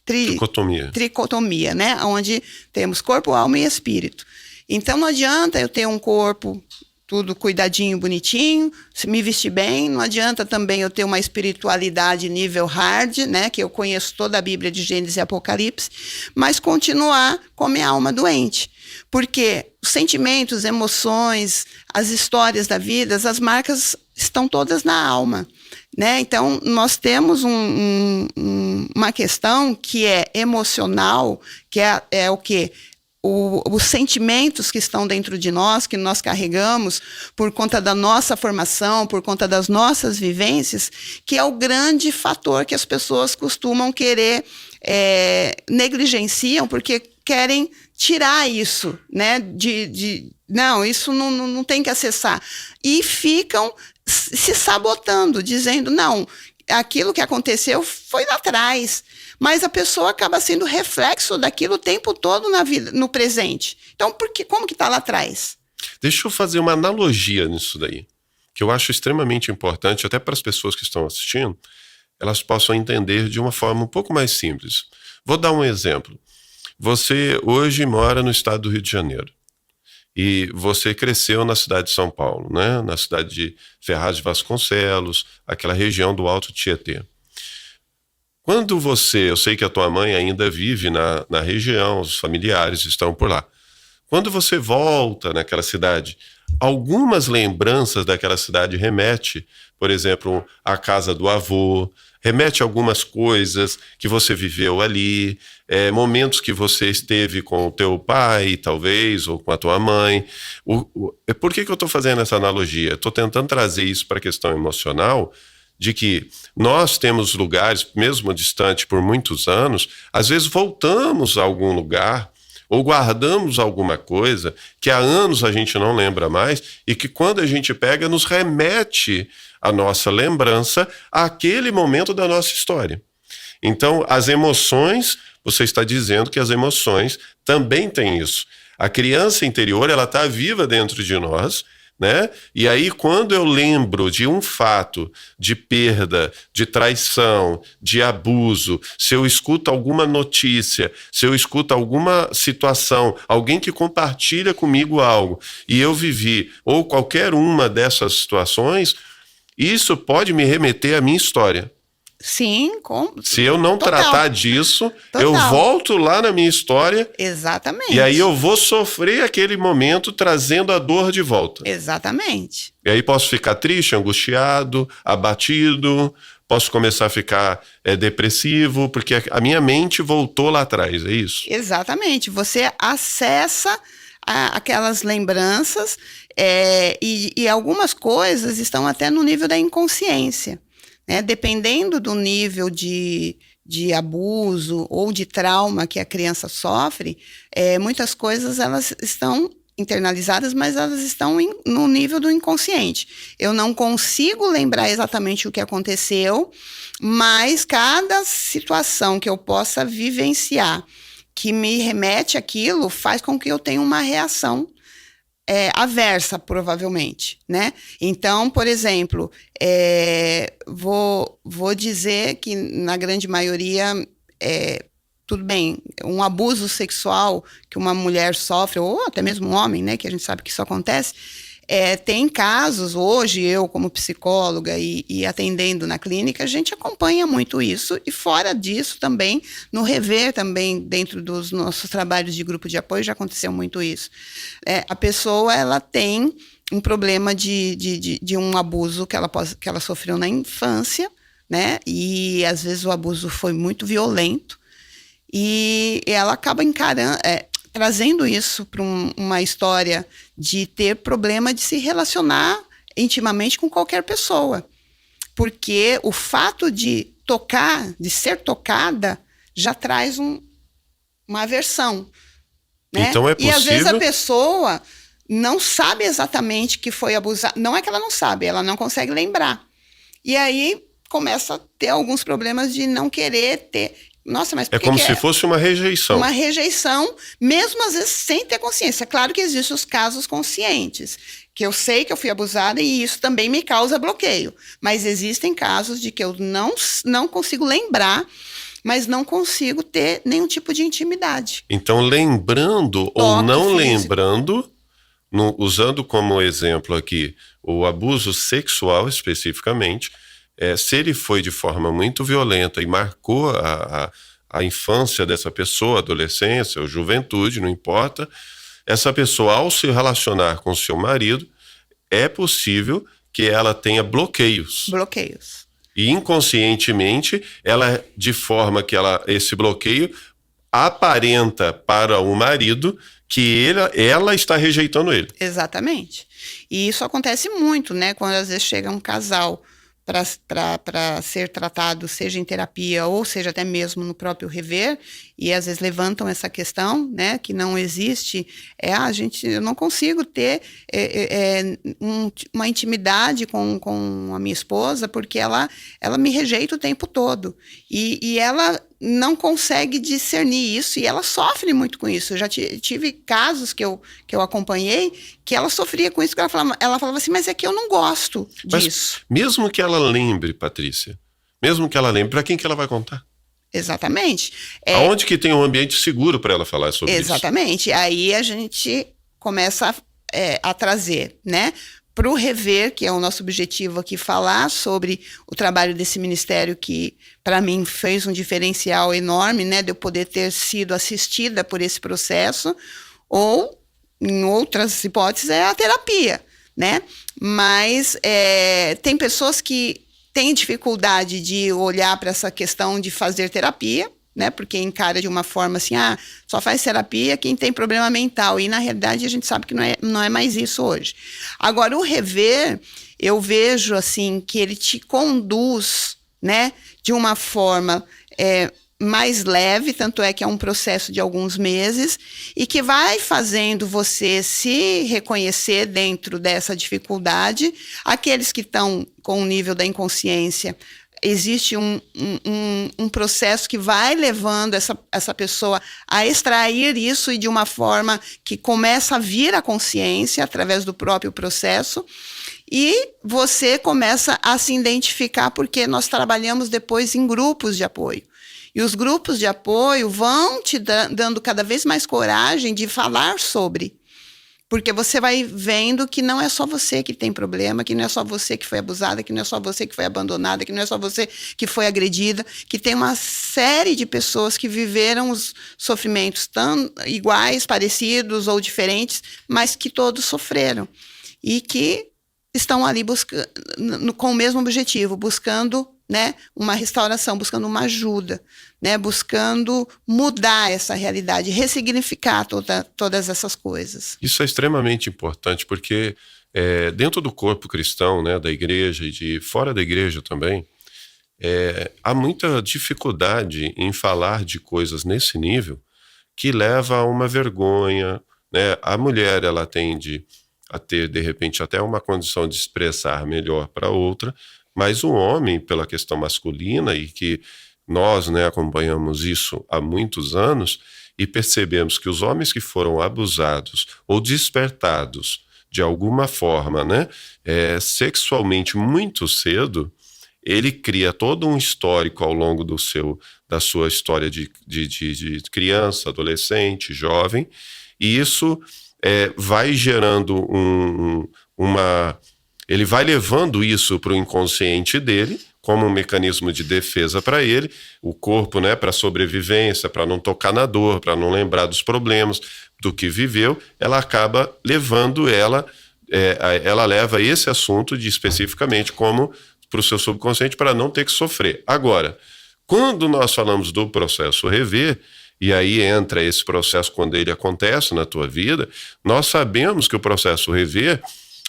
Tricotomia, né? Onde temos corpo, alma e espírito. Então não adianta eu ter um corpo tudo cuidadinho, bonitinho, se me vestir bem, não adianta também eu ter uma espiritualidade nível hard, né, que eu conheço toda a Bíblia de Gênesis e Apocalipse, mas continuar com a minha alma doente. Porque os sentimentos, emoções, as histórias da vida, as marcas estão todas na alma, né? Então, nós temos uma questão que é emocional, que é o quê? Os sentimentos que estão dentro de nós, que nós carregamos por conta da nossa formação, por conta das nossas vivências, que é o grande fator que as pessoas costumam querer, negligenciam, porque querem tirar isso, né? Não, isso não tem que acessar. E ficam se sabotando, dizendo, não, aquilo que aconteceu foi lá atrás. Mas a pessoa acaba sendo reflexo daquilo o tempo todo na vida, no presente. Então, como que está lá atrás? Deixa eu fazer uma analogia nisso daí, que eu acho extremamente importante, até para as pessoas que estão assistindo, elas possam entender de uma forma um pouco mais simples. Vou dar um exemplo. Você hoje mora no estado do Rio de Janeiro e você cresceu na cidade de São Paulo, né? Na cidade de Ferraz de Vasconcelos, aquela região do Alto Tietê. Quando eu sei que a tua mãe ainda vive na região, os familiares estão por lá. Quando você volta naquela cidade, algumas lembranças daquela cidade remete, por exemplo, à casa do avô, remete a algumas coisas que você viveu ali, momentos que você esteve com o teu pai, talvez, ou com a tua mãe. Por que eu estou fazendo essa analogia? Estou tentando trazer isso para a questão emocional, de que nós temos lugares, mesmo distante por muitos anos, às vezes voltamos a algum lugar ou guardamos alguma coisa que há anos a gente não lembra mais e que quando a gente pega nos remete a nossa lembrança àquele momento da nossa história. Então, as emoções, você está dizendo que as emoções também têm isso. A criança interior, ela está viva dentro de nós, né? E aí, quando eu lembro de um fato de perda, de traição, de abuso, se eu escuto alguma notícia, se eu escuto alguma situação, alguém que compartilha comigo algo, e eu vivi, ou qualquer uma dessas situações, isso pode me remeter à minha história. Sim, se eu não tratar disso, eu volto lá na minha história. Exatamente. E aí eu vou sofrer aquele momento trazendo a dor de volta. Exatamente. E aí posso ficar triste, angustiado, abatido, posso começar a ficar depressivo, porque a minha mente voltou lá atrás, é isso? Exatamente. Você acessa aquelas lembranças e algumas coisas estão até no nível da inconsciência. Né? Dependendo do nível de abuso ou de trauma que a criança sofre, muitas coisas elas estão internalizadas, mas elas estão no nível do inconsciente. Eu não consigo lembrar exatamente o que aconteceu, mas cada situação que eu possa vivenciar que me remete àquilo faz com que eu tenha uma reação aversa, provavelmente, né? Então, por exemplo, vou dizer que na grande maioria, tudo bem, um abuso sexual que uma mulher sofre, ou até mesmo um homem, né? Que a gente sabe que isso acontece. Tem casos, hoje eu como psicóloga e atendendo na clínica, a gente acompanha muito isso, e fora disso também, no Rever também, dentro dos nossos trabalhos de grupo de apoio, já aconteceu muito isso. A pessoa, ela tem um problema de um abuso que ela sofreu na infância, né? E às vezes o abuso foi muito violento, E ela acaba encarando, trazendo isso para uma história de ter problema de se relacionar intimamente com qualquer pessoa. Porque o fato de tocar, de ser tocada, já traz uma aversão. Né? Então é possível... E às vezes a pessoa não sabe exatamente que foi abusada. Não é que ela não sabe, ela não consegue lembrar. E aí começa a ter alguns problemas de não querer ter... Nossa, mas por que como se fosse uma rejeição. Uma rejeição, mesmo às vezes sem ter consciência. Claro que existem os casos conscientes, que eu sei que eu fui abusada e isso também me causa bloqueio. Mas existem casos de que eu não consigo lembrar, mas não consigo ter nenhum tipo de intimidade. Então, lembrando ou não lembrando, usando como exemplo aqui o abuso sexual especificamente, se ele foi de forma muito violenta e marcou a infância dessa pessoa, adolescência ou juventude, não importa, essa pessoa, ao se relacionar com seu marido, é possível que ela tenha bloqueios. Bloqueios. E inconscientemente, ela, de forma que esse bloqueio aparenta para o marido que ela está rejeitando ele. Exatamente. E isso acontece muito, né? Quando às vezes chega um casal para ser tratado, seja em terapia ou seja até mesmo no próprio rever, e às vezes levantam essa questão, né, que não existe, eu não consigo ter uma intimidade com a minha esposa porque ela me rejeita o tempo todo, e ela não consegue discernir isso, e ela sofre muito com isso. Eu já tive casos que eu acompanhei, que ela sofria com isso, que ela falava assim, mas é que eu não gosto disso. Mas mesmo que ela lembre, Patrícia, para quem que ela vai contar? Exatamente. Aonde que tem um ambiente seguro para ela falar sobre isso? Exatamente. Aí a gente começa a trazer, né, para o rever, que é o nosso objetivo aqui, falar sobre o trabalho desse ministério que, para mim, fez um diferencial enorme, né, de eu poder ter sido assistida por esse processo, ou, em outras hipóteses, é a terapia, né? Mas tem pessoas que têm dificuldade de olhar para essa questão de fazer terapia, né? Porque encara de uma forma assim, só faz terapia quem tem problema mental. E, na realidade, a gente sabe que não é mais isso hoje. Agora, o rever, eu vejo, assim, que ele te conduz, né? De uma forma mais leve, tanto é que é um processo de alguns meses, e que vai fazendo você se reconhecer dentro dessa dificuldade. Aqueles que estão com o nível da inconsciência, existe um processo que vai levando essa pessoa a extrair isso, e de uma forma que começa a vir a consciência através do próprio processo, e você começa a se identificar, porque nós trabalhamos depois em grupos de apoio. E os grupos de apoio vão te dando cada vez mais coragem de falar sobre. Porque você vai vendo que não é só você que tem problema, que não é só você que foi abusada, que não é só você que foi abandonada, que não é só você que foi agredida, que tem uma série de pessoas que viveram os sofrimentos tão iguais, parecidos ou diferentes, mas que todos sofreram. E que estão ali com o mesmo objetivo, buscando, né, uma restauração, buscando uma ajuda, né, buscando mudar essa realidade, ressignificar todas essas coisas. Isso é extremamente importante, porque dentro do corpo cristão, né, da igreja e de fora da igreja também, há muita dificuldade em falar de coisas nesse nível que leva a uma vergonha, né? A mulher, ela tende a ter, de repente, até uma condição de expressar melhor para outra, mas o homem, pela questão masculina, e que nós, né, acompanhamos isso há muitos anos, e percebemos que os homens que foram abusados ou despertados de alguma forma, né, sexualmente muito cedo, ele cria todo um histórico ao longo da sua história de criança, adolescente, jovem, e isso vai gerando ele vai levando isso para o inconsciente dele, como um mecanismo de defesa para ele, o corpo, né, para sobrevivência, para não tocar na dor, para não lembrar dos problemas, do que viveu, ela acaba levando ela leva esse assunto especificamente como para o seu subconsciente, para não ter que sofrer. Agora, quando nós falamos do processo rever, e aí entra esse processo quando ele acontece na tua vida, nós sabemos que o processo rever,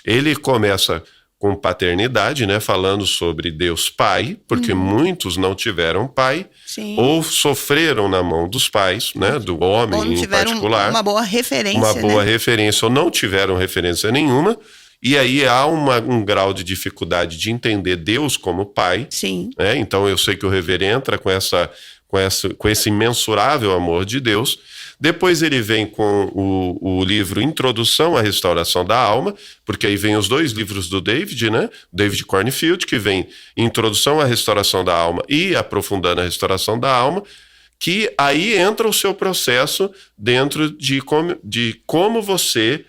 ele começa com paternidade, né, falando sobre Deus Pai, porque muitos não tiveram pai, Sim. ou sofreram na mão dos pais, né, do homem Ou não em tiveram particular. uma boa referência. Uma boa né? referência, ou não tiveram referência nenhuma, e aí há um grau de dificuldade de entender Deus como pai. Sim. Né? Então eu sei que o Rever entra com esse imensurável amor de Deus. Depois ele vem com o livro Introdução à Restauração da Alma, porque aí vem os 2 livros do David, né? David Cornfield, que vem Introdução à Restauração da Alma e Aprofundando a Restauração da Alma, que aí entra o seu processo dentro de como você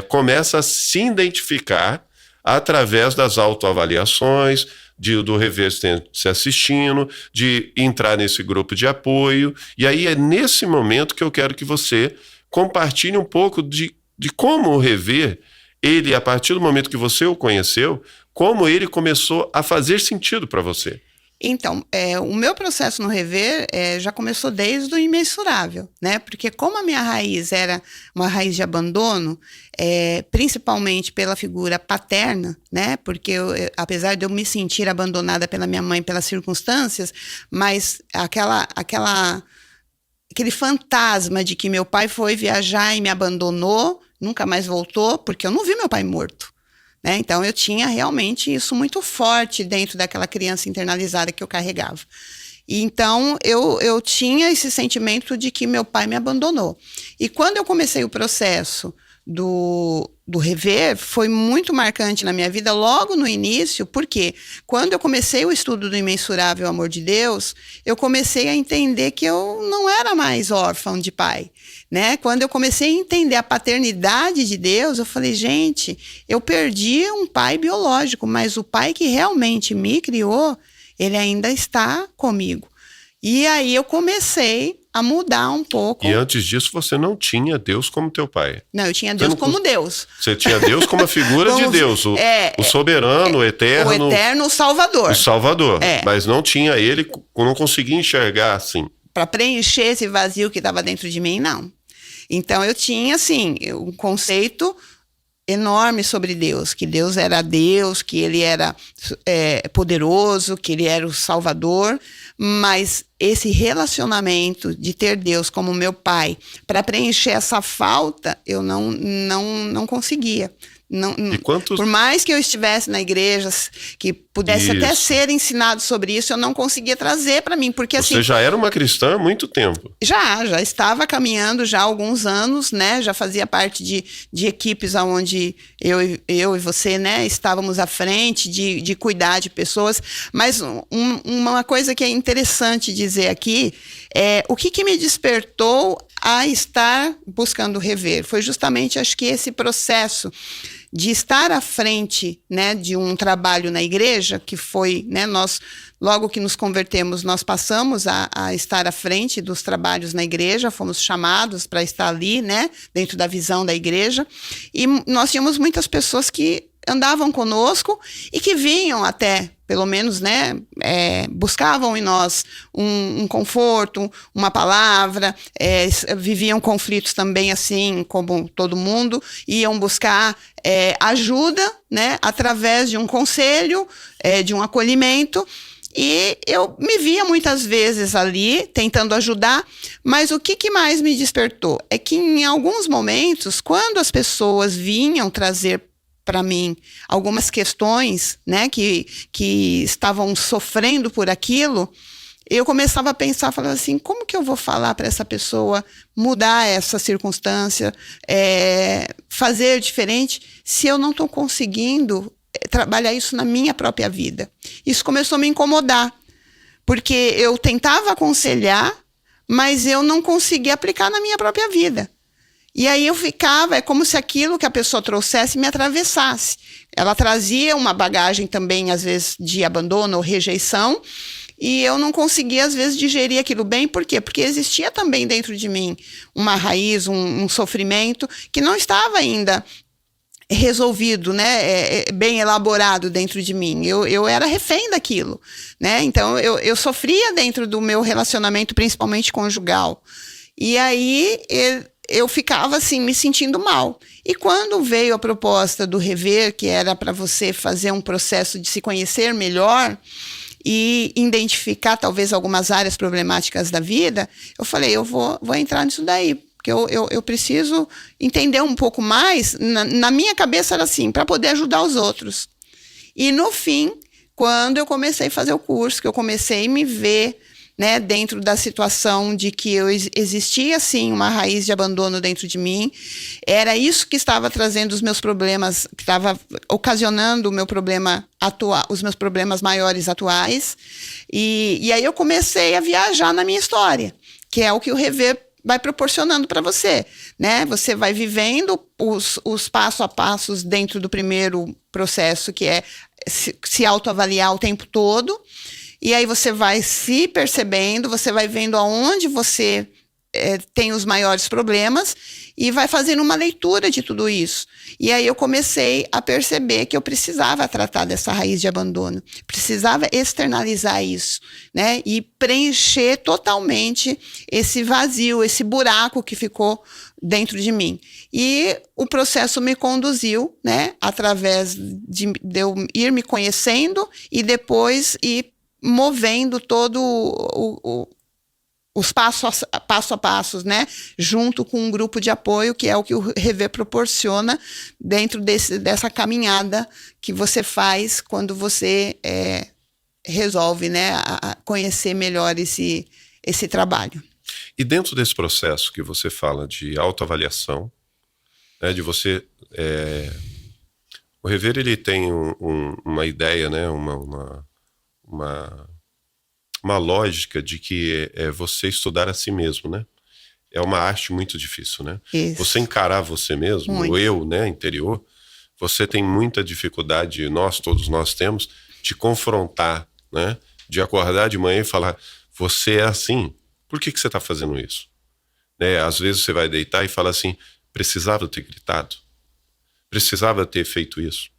começa a se identificar através das autoavaliações, do Rever se assistindo, de entrar nesse grupo de apoio. E aí é nesse momento que eu quero que você compartilhe um pouco de como o Rever, ele, a partir do momento que você o conheceu, como ele começou a fazer sentido para você. Então, o meu processo no Rever já começou desde o imensurável, né? Porque como a minha raiz era uma raiz de abandono, principalmente pela figura paterna, né? Porque apesar de eu me sentir abandonada pela minha mãe pelas circunstâncias, mas aquele fantasma de que meu pai foi viajar e me abandonou, nunca mais voltou, porque eu não vi meu pai morto. Né? Então, eu tinha realmente isso muito forte dentro daquela criança internalizada que eu carregava. E então, eu tinha esse sentimento de que meu pai me abandonou. E quando eu comecei o processo do Rever, foi muito marcante na minha vida logo no início, porque quando eu comecei o estudo do Imensurável Amor de Deus, eu comecei a entender que eu não era mais órfã de pai. Né? Quando eu comecei a entender a paternidade de Deus, eu falei, gente, eu perdi um pai biológico, mas o pai que realmente me criou, ele ainda está comigo. E aí eu comecei a mudar um pouco. E antes disso, você não tinha Deus como teu pai. Não, eu tinha Deus como Deus. Você tinha Deus como a figura de Deus, o soberano, o eterno. O eterno, o Salvador. O Salvador, mas não tinha ele, não conseguia enxergar assim. Para preencher esse vazio que estava dentro de mim, não. Então eu tinha, assim, um conceito enorme sobre Deus, que Deus era Deus, que ele era poderoso, que ele era o Salvador, mas esse relacionamento de ter Deus como meu pai, para preencher essa falta, eu não conseguia. Não, por mais que eu estivesse na igreja, que pudesse até ser ensinado sobre isso, eu não conseguia trazer para mim, porque você já era uma cristã há muito tempo. Já estava caminhando já há alguns anos, né? Já fazia parte de equipes onde eu e você, né, estávamos à frente de cuidar de pessoas. Mas uma coisa que é interessante dizer aqui é o que me despertou a estar buscando Rever. Foi justamente, acho que esse processo de estar à frente, né, de um trabalho na igreja, que foi, né, nós, logo que nos convertemos, nós passamos a estar à frente dos trabalhos na igreja, fomos chamados para estar ali, né, dentro da visão da igreja, e nós tínhamos muitas pessoas que andavam conosco e que vinham até, pelo menos, né, buscavam em nós um conforto, uma palavra, viviam conflitos também, assim como todo mundo, iam buscar ajuda, né, através de um conselho, de um acolhimento, e eu me via muitas vezes ali, tentando ajudar, mas o que mais me despertou é que em alguns momentos, quando as pessoas vinham trazer para mim algumas questões, né, que estavam sofrendo por aquilo, eu começava a pensar, falando assim, como que eu vou falar para essa pessoa mudar essa circunstância, fazer diferente, se eu não estou conseguindo trabalhar isso na minha própria vida? Isso começou a me incomodar, porque eu tentava aconselhar, mas eu não conseguia aplicar na minha própria vida. E aí eu ficava, é como se aquilo que a pessoa trouxesse me atravessasse. Ela trazia uma bagagem também, às vezes, de abandono ou rejeição, e eu não conseguia, às vezes, digerir aquilo bem. Por quê? Porque existia também dentro de mim uma raiz, um sofrimento que não estava ainda resolvido, né, bem elaborado dentro de mim. Eu era refém daquilo, né? Então eu sofria dentro do meu relacionamento, principalmente conjugal. E aí eu ficava assim me sentindo mal. E quando veio a proposta do Rever, que era para você fazer um processo de se conhecer melhor e identificar talvez algumas áreas problemáticas da vida, eu falei, eu vou entrar nisso daí. Porque eu preciso entender um pouco mais. Na minha cabeça era assim, para poder ajudar os outros. E no fim, quando eu comecei a fazer o curso, que eu comecei a me ver, né, dentro da situação de que existia, sim, uma raiz de abandono dentro de mim, era isso que estava trazendo os meus problemas, que estava ocasionando o meu problema atual, os meus problemas maiores atuais. E aí eu comecei a viajar na minha história, que é o que o Rever vai proporcionando para você, né? Você vai vivendo os passo a passos dentro do primeiro processo, que é se autoavaliar o tempo todo, e aí você vai se percebendo, você vai vendo aonde você tem os maiores problemas e vai fazendo uma leitura de tudo isso. E aí eu comecei a perceber que eu precisava tratar dessa raiz de abandono, precisava externalizar isso, né? E preencher totalmente esse vazio, esse buraco que ficou dentro de mim. E o processo me conduziu, né? Através de eu ir me conhecendo e depois ir movendo todo os passo a passos, né? Junto com um grupo de apoio, que é o que o Rever proporciona dentro dessa caminhada que você faz quando você resolve, né, a conhecer melhor esse trabalho. E dentro desse processo que você fala de autoavaliação, né, de você... o Rever, ele tem uma ideia, né, uma lógica de que é você estudar a si mesmo, né? É uma arte muito difícil, né? Isso. Você encarar você mesmo, Muito. o eu, né, interior, você tem muita dificuldade, todos nós temos, de confrontar, né? De acordar de manhã e falar, você é assim, por que você está fazendo isso? Né? Às vezes você vai deitar e fala assim, precisava ter gritado, precisava ter feito isso,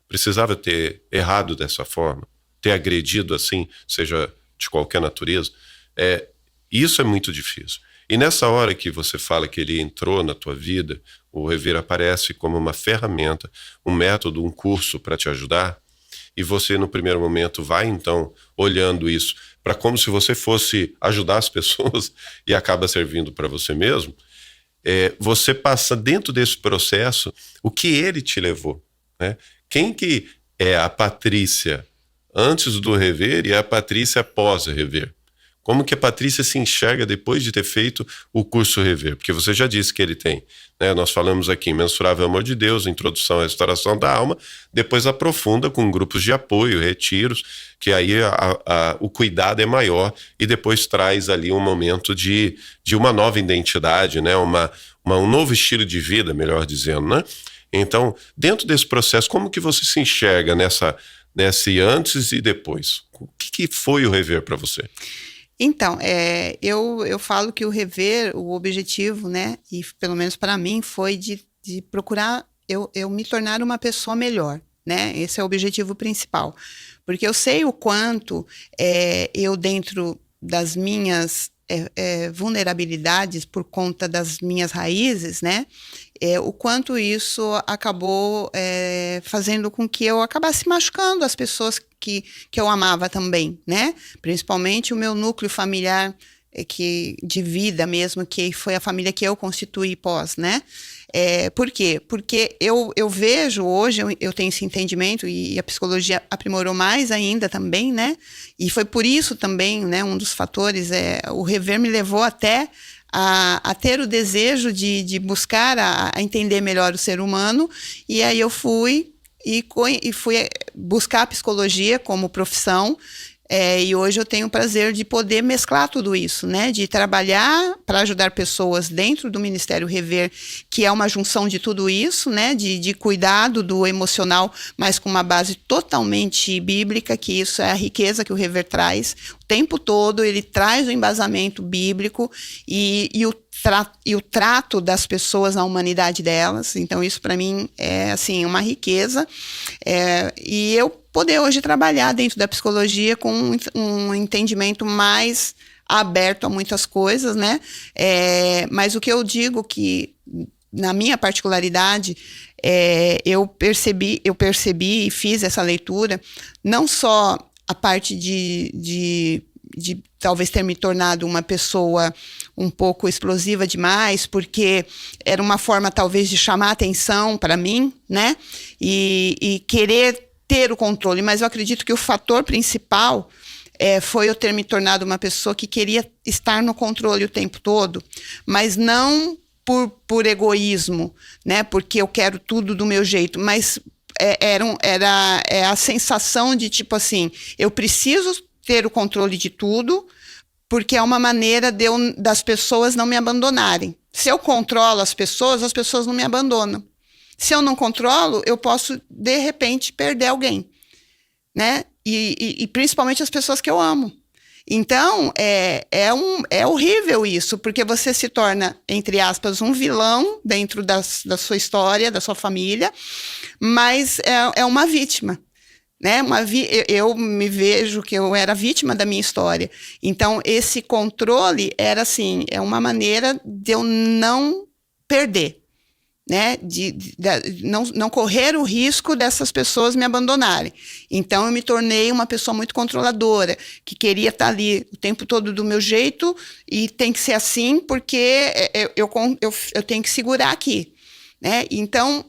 precisava ter errado dessa forma, ter agredido assim, seja de qualquer natureza, isso é muito difícil. E nessa hora que você fala que ele entrou na tua vida, o Rever aparece como uma ferramenta, um método, um curso para te ajudar, e você no primeiro momento vai então olhando isso para como se você fosse ajudar as pessoas e acaba servindo para você mesmo, você passa dentro desse processo o que ele te levou, né? Quem que é a Patrícia antes do Rever e a Patrícia após o Rever? Como que a Patrícia se enxerga depois de ter feito o curso Rever? Porque você já disse que ele tem, né? Nós falamos aqui, Mensurável Amor de Deus, Introdução à Restauração da Alma, depois aprofunda com grupos de apoio, retiros, que aí o cuidado é maior e depois traz ali um momento de uma nova identidade, né? Um novo estilo de vida, melhor dizendo, né? Então, dentro desse processo, como que você se enxerga nesse antes e depois? O que foi o Rever para você? Então, eu falo que o Rever, o objetivo, né, e pelo menos para mim, foi de procurar eu me tornar uma pessoa melhor, né? Esse é o objetivo principal. Porque eu sei o quanto eu, dentro das minhas vulnerabilidades, por conta das minhas raízes, né? O quanto isso acabou fazendo com que eu acabasse machucando as pessoas que eu amava também, né? Principalmente o meu núcleo familiar de vida mesmo, que foi a família que eu constituí pós, né? Por quê? Porque eu vejo hoje, eu tenho esse entendimento e a psicologia aprimorou mais ainda também, né? E foi por isso também, né? Um dos fatores, o Rever me levou até a ter o desejo de buscar a entender melhor o ser humano, e aí eu fui fui buscar a psicologia como profissão, E hoje eu tenho o prazer de poder mesclar tudo isso, né? De trabalhar para ajudar pessoas dentro do Ministério Rever, que é uma junção de tudo isso, né? De cuidado do emocional, mas com uma base totalmente bíblica, que isso é a riqueza que o Rever traz. O tempo todo ele traz o embasamento bíblico e o trato das pessoas na humanidade delas. Então isso para mim é assim uma riqueza. E eu poder hoje trabalhar dentro da psicologia com um entendimento mais aberto a muitas coisas, né? Mas o que eu digo que, na minha particularidade, eu percebi e fiz essa leitura, não só a parte de talvez ter me tornado uma pessoa um pouco explosiva demais, porque era uma forma talvez de chamar atenção para mim, né? E querer ter o controle, mas eu acredito que o fator principal foi eu ter me tornado uma pessoa que queria estar no controle o tempo todo, mas não por egoísmo, né? Porque eu quero tudo do meu jeito, mas era a sensação de tipo assim, eu preciso ter o controle de tudo, porque é uma maneira das pessoas não me abandonarem. Se eu controlo as pessoas não me abandonam. Se eu não controlo, eu posso, de repente, perder alguém, né? E principalmente as pessoas que eu amo. Então, é horrível isso, porque você se torna, entre aspas, um vilão dentro da sua história, da sua família, mas é uma vítima, né? Eu me vejo que eu era vítima da minha história. Então, esse controle era assim, é uma maneira de eu não perder, né, de não correr o risco dessas pessoas me abandonarem. Então eu me tornei uma pessoa muito controladora, que queria estar ali o tempo todo do meu jeito, e tem que ser assim porque eu tenho que segurar aqui, né? Então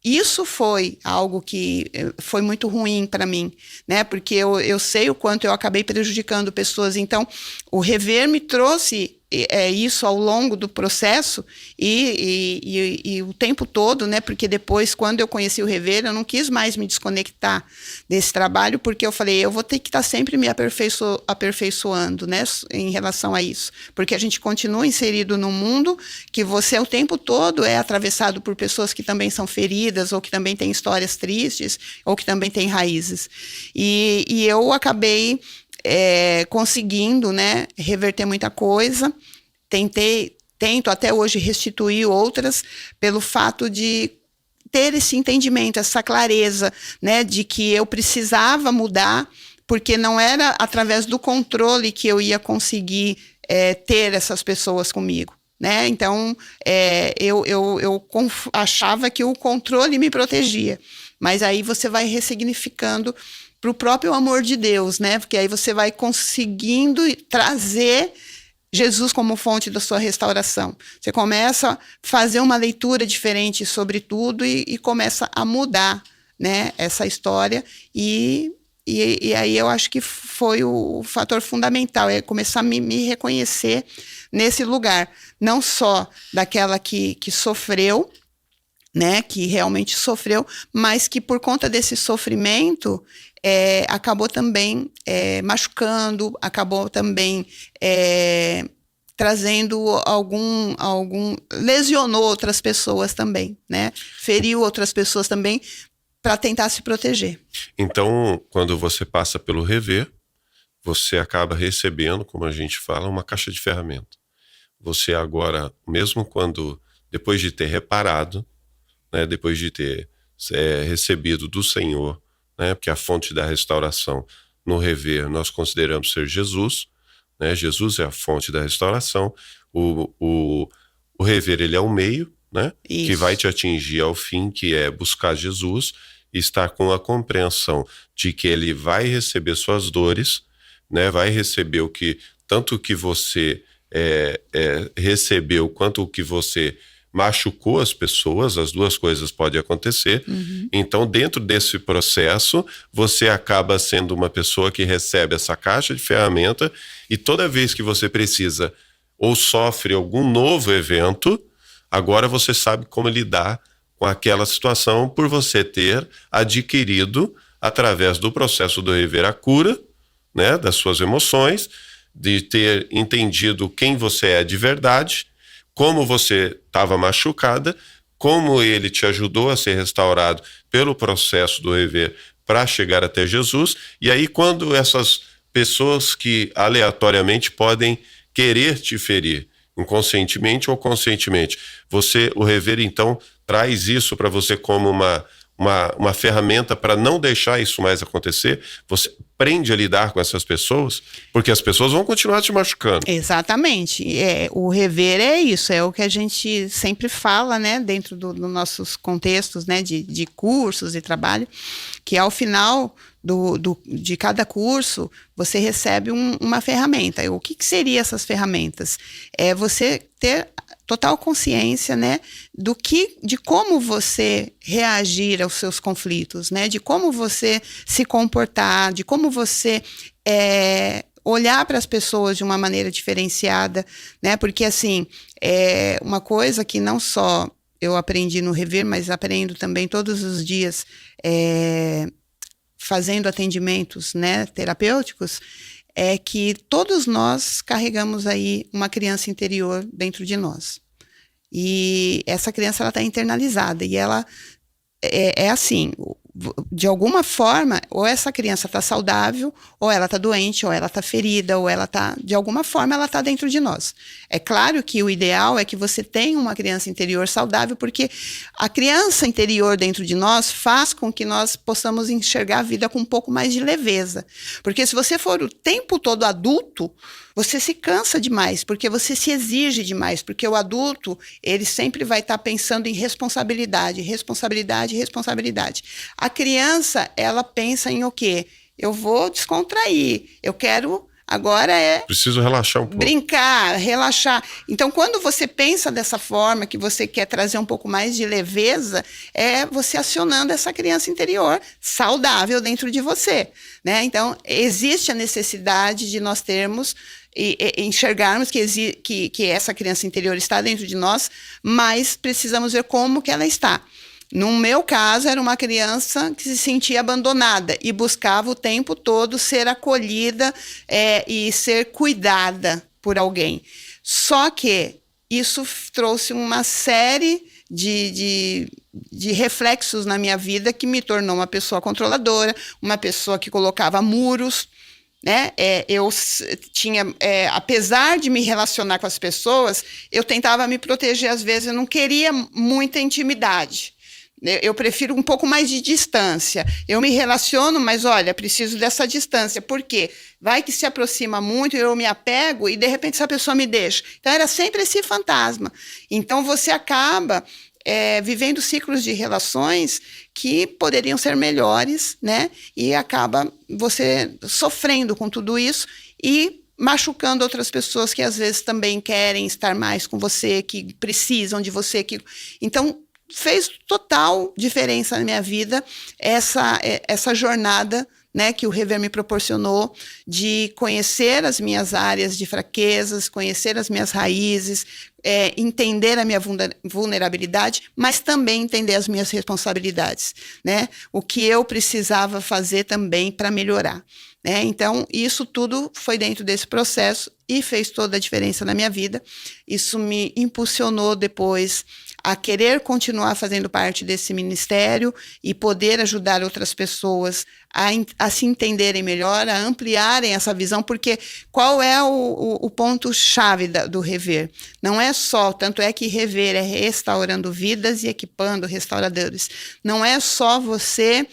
isso foi algo que foi muito ruim para mim, né? Porque eu sei o quanto eu acabei prejudicando pessoas. Então o Rever me trouxe isso ao longo do processo e o tempo todo, né? Porque depois, quando eu conheci o Rever, eu não quis mais me desconectar desse trabalho, porque eu falei, eu vou ter que estar sempre me aperfeiçoando, né? Em relação a isso, porque a gente continua inserido num mundo que você o tempo todo é atravessado por pessoas que também são feridas, ou que também têm histórias tristes, ou que também têm raízes. E eu acabei conseguindo, né, reverter muita coisa. Tento até hoje restituir outras, pelo fato de ter esse entendimento, essa clareza, né, de que eu precisava mudar, porque não era através do controle que eu ia conseguir ter essas pessoas comigo, né? Então eu achava que o controle me protegia, mas aí você vai ressignificando para o próprio amor de Deus, né? Porque aí você vai conseguindo trazer Jesus como fonte da sua restauração. Você começa a fazer uma leitura diferente sobre tudo e começa a mudar, né, essa história. E aí eu acho que foi o fator fundamental, começar a me reconhecer nesse lugar. Não só daquela que sofreu, né, que realmente sofreu, mas que por conta desse sofrimento acabou também machucando, acabou também trazendo lesionou outras pessoas também, né? Feriu outras pessoas também para tentar se proteger. Então, quando você passa pelo Rever, você acaba recebendo, como a gente fala, uma caixa de ferramenta. Você agora, mesmo quando, depois de ter reparado, né, depois de ter recebido do Senhor, né, porque a fonte da restauração no Rever nós consideramos ser Jesus, né, Jesus é a fonte da restauração, o Rever ele é o meio, né, que vai te atingir ao fim, que é buscar Jesus, e estar com a compreensão de que ele vai receber suas dores, né, vai receber tanto o que você recebeu, quanto o que você machucou as pessoas, as duas coisas podem acontecer. Uhum. Então, dentro desse processo, você acaba sendo uma pessoa que recebe essa caixa de ferramenta, e toda vez que você precisa ou sofre algum novo evento, agora você sabe como lidar com aquela situação, por você ter adquirido, através do processo do Rever, a cura, né, das suas emoções, de ter entendido quem você é de verdade, como você estava machucada, como ele te ajudou a ser restaurado pelo processo do rever para chegar até Jesus. E aí, quando essas pessoas que aleatoriamente podem querer te ferir, inconscientemente ou conscientemente, o rever então traz isso para você como uma ferramenta para não deixar isso mais acontecer. Você aprende a lidar com essas pessoas, porque as pessoas vão continuar te machucando. Exatamente. O rever é isso, é o que a gente sempre fala, né, dentro dos nossos contextos, né, de cursos e trabalho, que ao final de cada curso, você recebe uma ferramenta. O que seriam essas ferramentas? É você ter total consciência, né, de como você reagir aos seus conflitos, né, de como você se comportar, de como você olhar para as pessoas de uma maneira diferenciada, né, porque assim, uma coisa que não só eu aprendi no rever, mas aprendo também todos os dias fazendo atendimentos, né, terapêuticos, é que todos nós carregamos aí uma criança interior dentro de nós. E essa criança, ela está internalizada, e ela é assim, de alguma forma, ou essa criança está saudável, ou ela está doente, ou ela está ferida, ou ela está, de alguma forma, ela está dentro de nós. É claro que o ideal é que você tenha uma criança interior saudável, porque a criança interior dentro de nós faz com que nós possamos enxergar a vida com um pouco mais de leveza. Porque se você for o tempo todo adulto, você se cansa demais, porque você se exige demais, porque o adulto, ele sempre vai estar pensando em responsabilidade, responsabilidade, responsabilidade. A criança, ela pensa em o quê? Eu vou descontrair, eu quero agora preciso relaxar um pouco. Brincar, relaxar. Então, quando você pensa dessa forma, que você quer trazer um pouco mais de leveza, é você acionando essa criança interior saudável dentro de você, né? Então, existe a necessidade de nós termos e enxergarmos que essa criança interior está dentro de nós, mas precisamos ver como que ela está. No meu caso, era uma criança que se sentia abandonada e buscava o tempo todo ser acolhida e ser cuidada por alguém. Só que isso trouxe uma série de reflexos na minha vida que me tornou uma pessoa controladora, uma pessoa que colocava muros, né? Eu tinha, apesar de me relacionar com as pessoas, eu tentava me proteger às vezes, eu não queria muita intimidade. Eu prefiro um pouco mais de distância. Eu me relaciono, mas olha, preciso dessa distância. Por quê? Vai que se aproxima muito, eu me apego e de repente essa pessoa me deixa. Então era sempre esse fantasma. Então você acaba vivendo ciclos de relações que poderiam ser melhores, né? E acaba você sofrendo com tudo isso e machucando outras pessoas que às vezes também querem estar mais com você, que precisam de você. Então, fez total diferença na minha vida essa jornada, né, que o rever me proporcionou, de conhecer as minhas áreas de fraquezas, conhecer as minhas raízes, entender a minha vulnerabilidade, mas também entender as minhas responsabilidades, né? O que eu precisava fazer também para melhorar, né? Então, isso tudo foi dentro desse processo e fez toda a diferença na minha vida. Isso me impulsionou depois a querer continuar fazendo parte desse ministério e poder ajudar outras pessoas a se entenderem melhor, a ampliarem essa visão, porque qual é o ponto-chave do rever? Não é só, tanto é que rever é restaurando vidas e equipando restauradores. Não é só você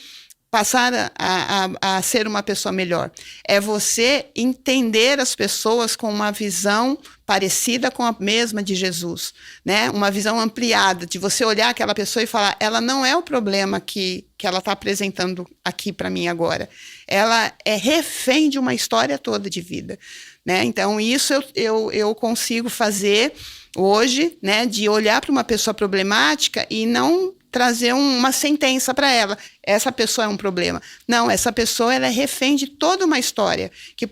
passar a ser uma pessoa melhor. É você entender as pessoas com uma visão parecida com a mesma de Jesus, né? Uma visão ampliada, de você olhar aquela pessoa e falar, ela não é o problema que ela está apresentando aqui para mim agora. Ela é refém de uma história toda de vida, né? Então, isso eu consigo fazer hoje, né? De olhar para uma pessoa problemática e não trazer uma sentença para ela. Essa pessoa é um problema. Não, essa pessoa ela é refém de toda uma história, que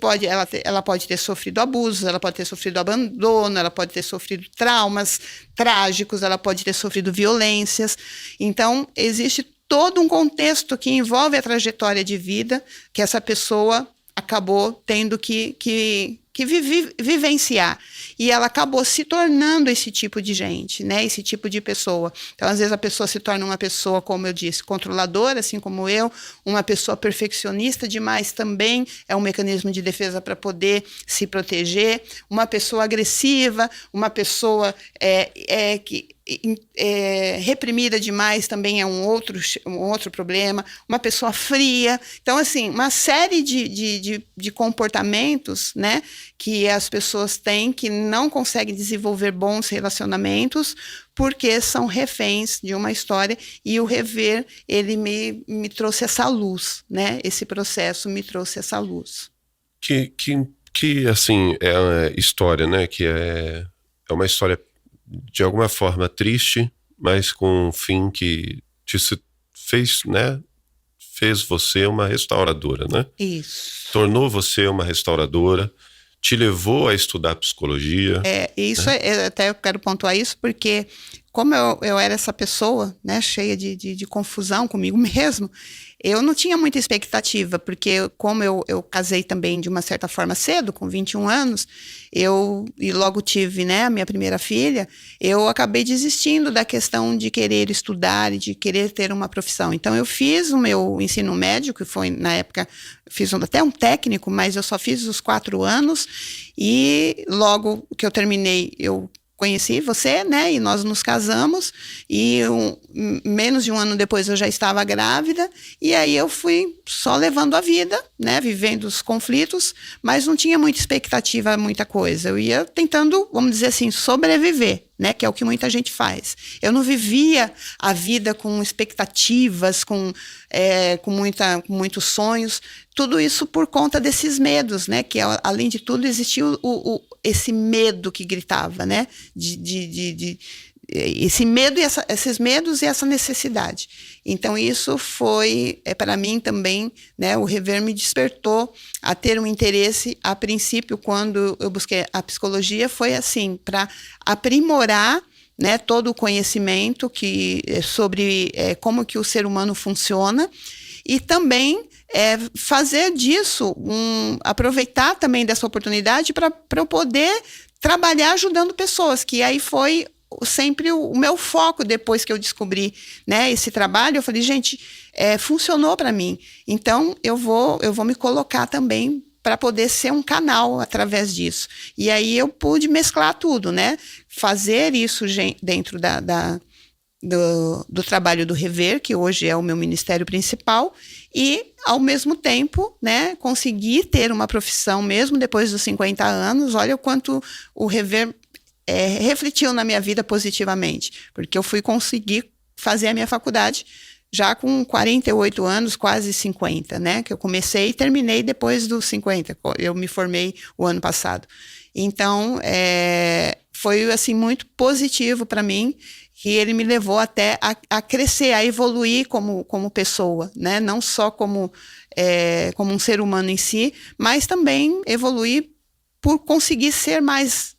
ela pode ter sofrido abusos, ela pode ter sofrido abandono, ela pode ter sofrido traumas trágicos, ela pode ter sofrido violências. Então, existe todo um contexto que envolve a trajetória de vida que essa pessoa acabou tendo que vivenciar. E ela acabou se tornando esse tipo de gente, né? Esse tipo de pessoa. Então, às vezes, a pessoa se torna uma pessoa, como eu disse, controladora, assim como eu, uma pessoa perfeccionista demais também, é um mecanismo de defesa para poder se proteger, uma pessoa agressiva, uma pessoa reprimida demais também é um outro problema, uma pessoa fria. Então, assim, uma série de comportamentos, né, que as pessoas têm que não conseguem desenvolver bons relacionamentos porque são reféns de uma história, e o rever, ele me trouxe essa luz, né? Esse processo me trouxe essa luz. Que assim, é a história, né? Que é uma história de alguma forma triste, mas com um fim que fez, né? Fez você uma restauradora, né? Isso. Tornou você uma restauradora, te levou a estudar psicologia. Isso, né? Até eu quero pontuar isso, porque como eu era essa pessoa, né, cheia de confusão comigo mesmo, eu não tinha muita expectativa, porque como eu casei também de uma certa forma cedo, com 21 anos, e logo tive, né, a minha primeira filha, eu acabei desistindo da questão de querer estudar e de querer ter uma profissão. Então, eu fiz o meu ensino médio, que foi, na época, fiz até um técnico, mas eu só fiz os 4 anos, e logo que eu terminei, eu conheci você, né, e nós nos casamos, e menos de um ano depois eu já estava grávida, e aí eu fui só levando a vida, né, vivendo os conflitos, mas não tinha muita expectativa, muita coisa. Eu ia tentando, vamos dizer assim, sobreviver, né, que é o que muita gente faz. Eu não vivia a vida com expectativas, com muitos sonhos, tudo isso por conta desses medos, né, que além de tudo existia esse medo que gritava, né, esse medo e esses medos e essa necessidade. Então isso foi, para mim também, né, o rever me despertou a ter um interesse. A princípio, quando eu busquei a psicologia, foi assim, para aprimorar, né, todo o conhecimento sobre como que o ser humano funciona, e também fazer disso, aproveitar também dessa oportunidade para eu poder trabalhar ajudando pessoas, que aí foi sempre o meu foco depois que eu descobri, né, esse trabalho. Eu falei, gente, funcionou para mim, então eu vou me colocar também para poder ser um canal através disso. E aí eu pude mesclar tudo, né, fazer isso dentro do trabalho do Rever, que hoje é o meu ministério principal, e, ao mesmo tempo, né, conseguir ter uma profissão, mesmo depois dos 50 anos. Olha o quanto o Rever refletiu na minha vida positivamente, porque eu fui conseguir fazer a minha faculdade já com 48 anos, quase 50, né, que eu comecei e terminei depois dos 50, eu me formei o ano passado. Então, foi assim, muito positivo para mim, que ele me levou até a crescer, a evoluir como pessoa, né? Não só como um ser humano em si, mas também evoluir por conseguir ter mais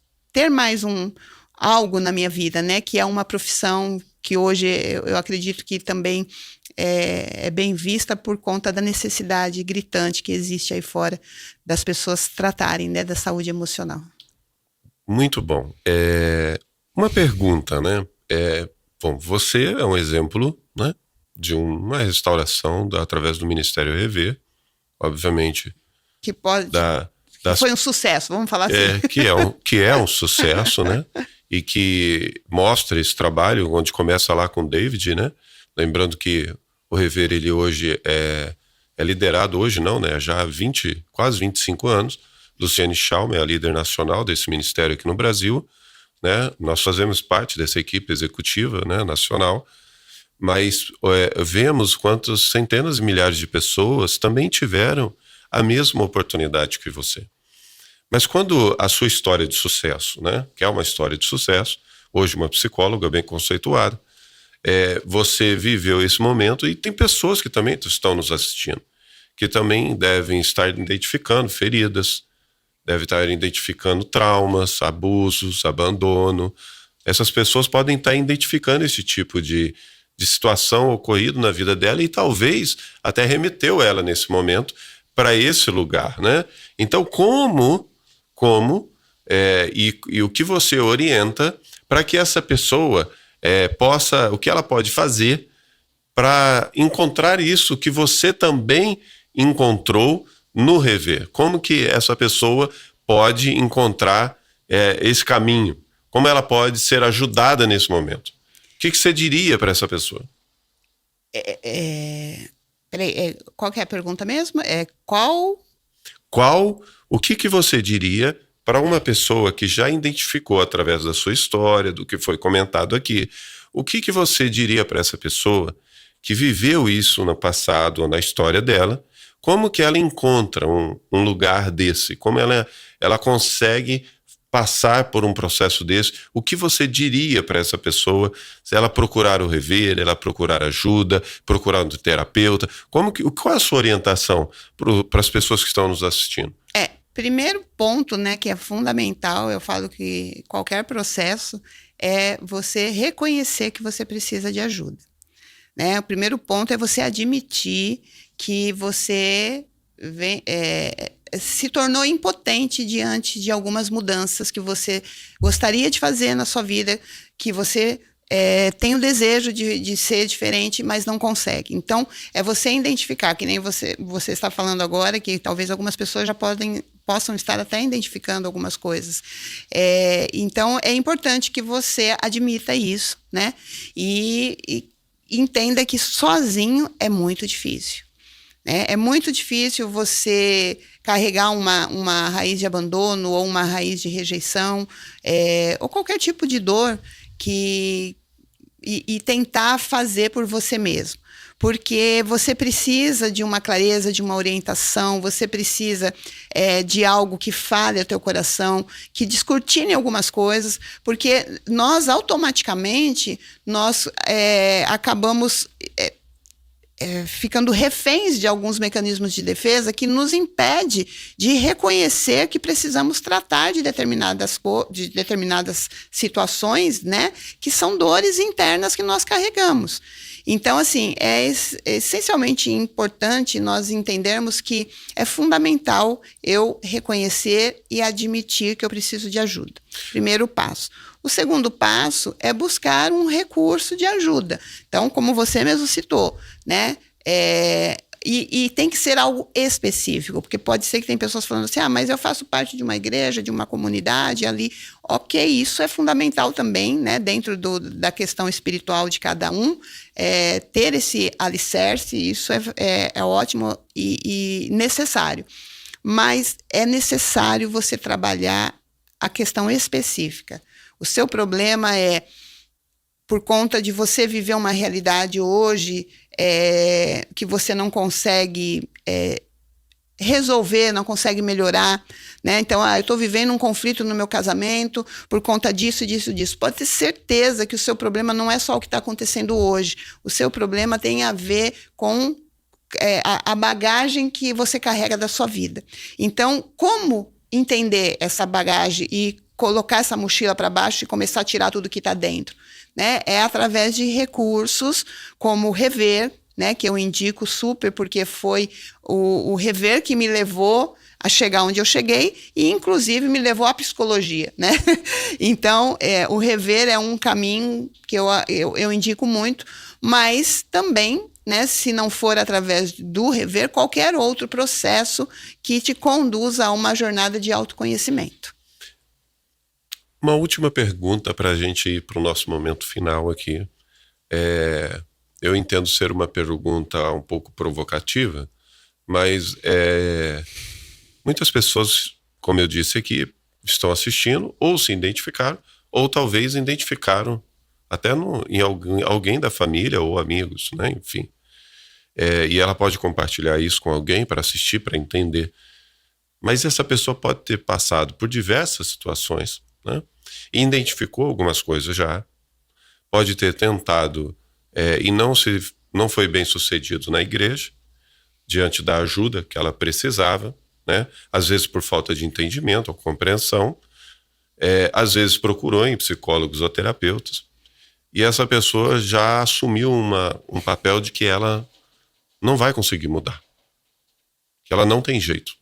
algo na minha vida, né? Que é uma profissão que hoje eu acredito que também é bem vista por conta da necessidade gritante que existe aí fora das pessoas tratarem, né, da saúde emocional. Muito bom. Uma pergunta, né? Bom, você é um exemplo, né, de uma restauração através do Ministério Rever, obviamente. Que foi um sucesso, vamos falar assim. Que é um sucesso, né? E que mostra esse trabalho, onde começa lá com o David, né? Lembrando que o Rever, ele hoje é liderado, hoje não, né? Já há quase 25 anos. Luciane Schalme é a líder nacional desse ministério aqui no Brasil, né? Nós fazemos parte dessa equipe executiva, né, nacional, mas vemos quantas centenas de milhares de pessoas também tiveram a mesma oportunidade que você. Mas quando a sua história de sucesso, né, que é uma história de sucesso, hoje uma psicóloga bem conceituada, você viveu esse momento, e tem pessoas que também estão nos assistindo, que também devem estar identificando feridas, deve estar identificando traumas, abusos, abandono. Essas pessoas podem estar identificando esse tipo de situação ocorrido na vida dela, e talvez até remeteu ela nesse momento para esse lugar, né? Então, e o que você orienta para que essa pessoa possa, o que ela pode fazer para encontrar isso que você também encontrou no rever? Como que essa pessoa pode encontrar esse caminho? Como ela pode ser ajudada nesse momento? O que você diria para essa pessoa? Peraí, qual que é a pergunta mesmo? O que você diria para uma pessoa que já identificou através da sua história, do que foi comentado aqui, o que você diria para essa pessoa que viveu isso no passado ou na história dela? Como que ela encontra um lugar desse? Como ela consegue passar por um processo desse? O que você diria para essa pessoa se ela procurar o rever, ela procurar ajuda, procurar um terapeuta? Qual é a sua orientação para as pessoas que estão nos assistindo? Primeiro ponto, né, que é fundamental, eu falo que qualquer processo é você reconhecer que você precisa de ajuda. Né? O primeiro ponto é você admitir que você se tornou impotente diante de algumas mudanças que você gostaria de fazer na sua vida, que você tem o desejo de ser diferente, mas não consegue. Então, é você identificar, que nem você está falando agora, que talvez algumas pessoas já possam estar até identificando algumas coisas. Então, é importante que você admita isso, né? E entenda que sozinho é muito difícil. Né? É muito difícil você carregar uma raiz de abandono ou uma raiz de rejeição, ou qualquer tipo de dor e tentar fazer por você mesmo. Porque você precisa de uma clareza, de uma orientação, você precisa de algo que fale ao teu coração, que descortine algumas coisas, porque nós automaticamente acabamos ficando reféns de alguns mecanismos de defesa que nos impede de reconhecer que precisamos tratar de determinadas situações, né, que são dores internas que nós carregamos. Então, assim, é essencialmente importante nós entendermos que é fundamental eu reconhecer e admitir que eu preciso de ajuda. Primeiro passo. O segundo passo é buscar um recurso de ajuda. Então, como você mesmo citou, né? E tem que ser algo específico, porque pode ser que tem pessoas falando assim, mas eu faço parte de uma igreja, de uma comunidade ali. Ok, isso é fundamental também, né? Dentro da questão espiritual de cada um, ter esse alicerce, isso é ótimo e necessário. Mas é necessário você trabalhar a questão específica. O seu problema é por conta de você viver uma realidade hoje que você não consegue resolver, não consegue melhorar, né? Então, eu estou vivendo um conflito no meu casamento por conta disso, disso, disso. Pode ter certeza que o seu problema não é só o que está acontecendo hoje. O seu problema tem a ver com a bagagem que você carrega da sua vida. Então, como entender essa bagagem e colocar essa mochila para baixo e começar a tirar tudo que está dentro? Né? É através de recursos como o rever, né? Que eu indico super, porque foi o rever que me levou a chegar onde eu cheguei e, inclusive, me levou à psicologia. Né? Então, o rever é um caminho que eu indico muito, mas também, né, se não for através do rever, qualquer outro processo que te conduza a uma jornada de autoconhecimento. Uma última pergunta para a gente ir para o nosso momento final aqui. Eu entendo ser uma pergunta um pouco provocativa, mas muitas pessoas, como eu disse aqui, estão assistindo ou se identificaram, ou talvez identificaram até em alguém da família ou amigos, né? Enfim. E ela pode compartilhar isso com alguém para assistir, para entender. Mas essa pessoa pode ter passado por diversas situações, né? E identificou algumas coisas já, pode ter tentado e não foi bem sucedido na igreja, diante da ajuda que ela precisava, né? Às vezes por falta de entendimento ou compreensão, às vezes procurou em psicólogos ou terapeutas, e essa pessoa já assumiu um papel de que ela não vai conseguir mudar. que ela não tem jeito.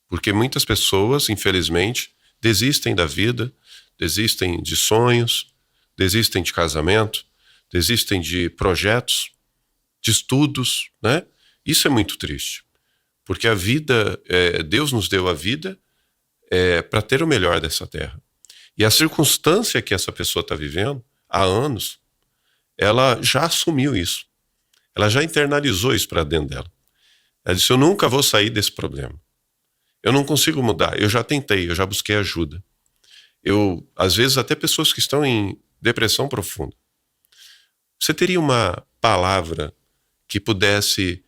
Porque muitas pessoas, infelizmente, desistem da vida, desistem de sonhos, desistem de casamento, desistem de projetos, de estudos, né? Isso é muito triste. Porque a vida, Deus nos deu a vida para ter o melhor dessa terra. E a circunstância que essa pessoa está vivendo há anos, ela já assumiu isso. Ela já internalizou isso para dentro dela. Ela disse, eu nunca vou sair desse problema. Eu não consigo mudar. Eu já tentei, eu já busquei ajuda. Às vezes, até pessoas que estão em depressão profunda. Você teria uma palavra que pudesse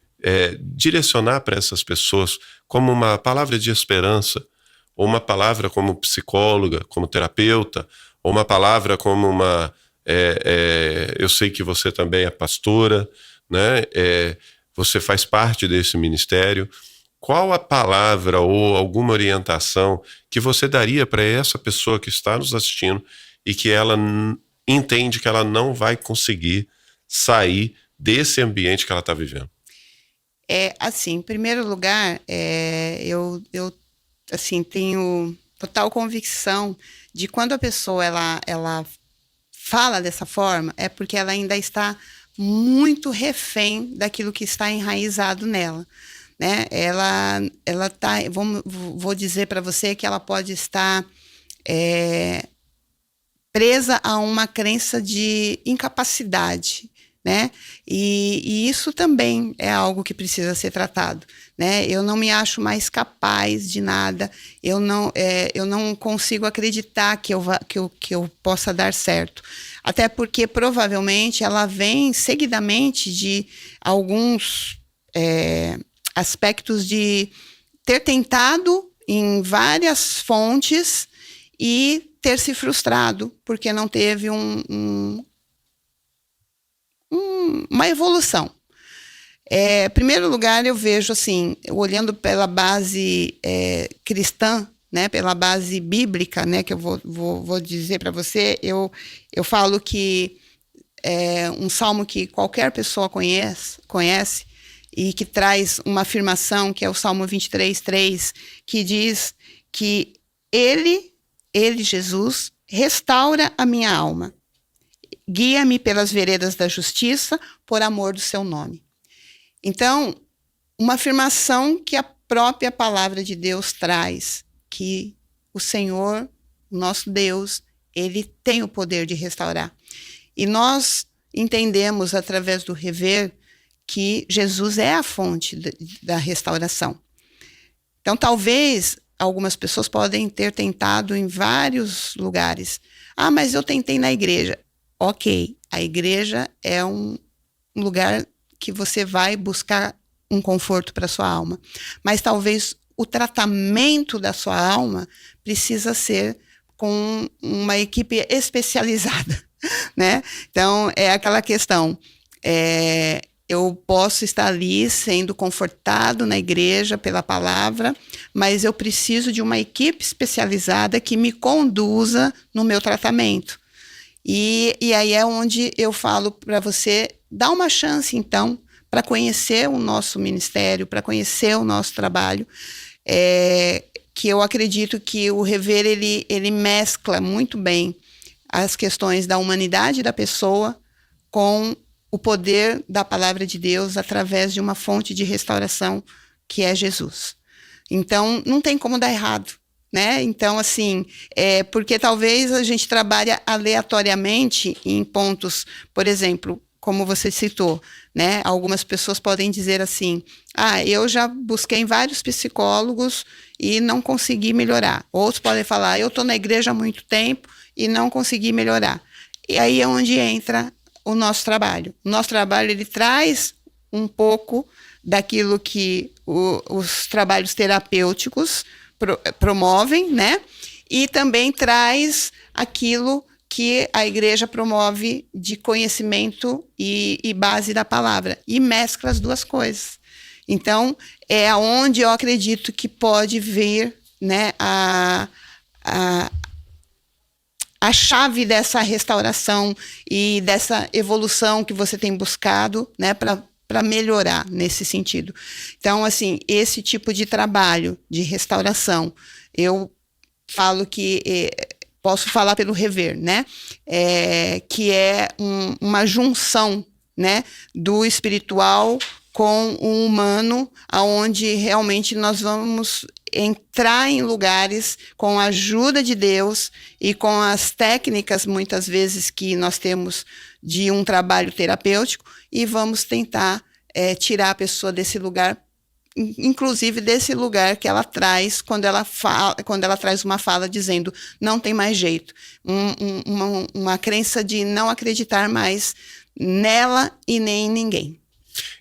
direcionar para essas pessoas como uma palavra de esperança, ou uma palavra como psicóloga, como terapeuta, ou uma palavra como uma... eu sei que você também é pastora, né? Você faz parte desse ministério. Qual a palavra ou alguma orientação que você daria para essa pessoa que está nos assistindo e que ela entende que ela não vai conseguir sair desse ambiente que ela está vivendo? Assim, em primeiro lugar, eu assim, tenho total convicção de quando a pessoa ela fala dessa forma, é porque ela ainda está muito refém daquilo que está enraizado nela, né? Ela tá, vou dizer para você que ela pode estar presa a uma crença de incapacidade, né? E isso também é algo que precisa ser tratado, né? Eu não me acho mais capaz de nada, eu não consigo acreditar que eu possa dar certo. Até porque provavelmente ela vem seguidamente de alguns aspectos de ter tentado em várias fontes e ter se frustrado, porque não teve uma evolução. Em primeiro lugar, eu vejo assim, olhando pela base cristã, né, pela base bíblica, né, que eu vou dizer para você, eu falo que um salmo que qualquer pessoa conhece e que traz uma afirmação, que é o Salmo 23:3, que diz que Ele, Jesus, restaura a minha alma. Guia-me pelas veredas da justiça, por amor do seu nome. Então, uma afirmação que a própria palavra de Deus traz, que o Senhor, o nosso Deus, Ele tem o poder de restaurar. E nós entendemos, através do rever, que Jesus é a fonte da restauração. Então, talvez algumas pessoas podem ter tentado em vários lugares. Ah, mas eu tentei na igreja. Ok, a igreja é um lugar que você vai buscar um conforto para a sua alma. Mas talvez o tratamento da sua alma precisa ser com uma equipe especializada, né? Então, é aquela questão. Eu posso estar ali sendo confortado na igreja pela palavra, mas eu preciso de uma equipe especializada que me conduza no meu tratamento. E aí é onde eu falo para você, dá uma chance, então, para conhecer o nosso ministério, para conhecer o nosso trabalho, que eu acredito que o Rever, ele mescla muito bem as questões da humanidade da pessoa com o poder da palavra de Deus através de uma fonte de restauração, que é Jesus. Então, não tem como dar errado, né? Então, assim, porque talvez a gente trabalhe aleatoriamente em pontos, por exemplo, como você citou, né? Algumas pessoas podem dizer assim, eu já busquei em vários psicólogos e não consegui melhorar. Outros podem falar, eu estou na igreja há muito tempo e não consegui melhorar. E aí é onde entra o nosso trabalho. O nosso trabalho, ele traz um pouco daquilo que os trabalhos terapêuticos promovem, né? E também traz aquilo que a igreja promove de conhecimento e base da palavra. E mescla as duas coisas. Então, é onde eu acredito que pode vir, né, a chave dessa restauração e dessa evolução que você tem buscado, né, para para melhorar nesse sentido. Então, assim, esse tipo de trabalho de restauração, eu falo que posso falar pelo Rever, né? Que é uma junção, né, do espiritual com o humano, aonde realmente nós vamos entrar em lugares com a ajuda de Deus e com as técnicas, muitas vezes, que nós temos de um trabalho terapêutico, e vamos tentar tirar a pessoa desse lugar, inclusive desse lugar que ela traz quando ela traz uma fala dizendo não tem mais jeito, uma crença de não acreditar mais nela e nem em ninguém.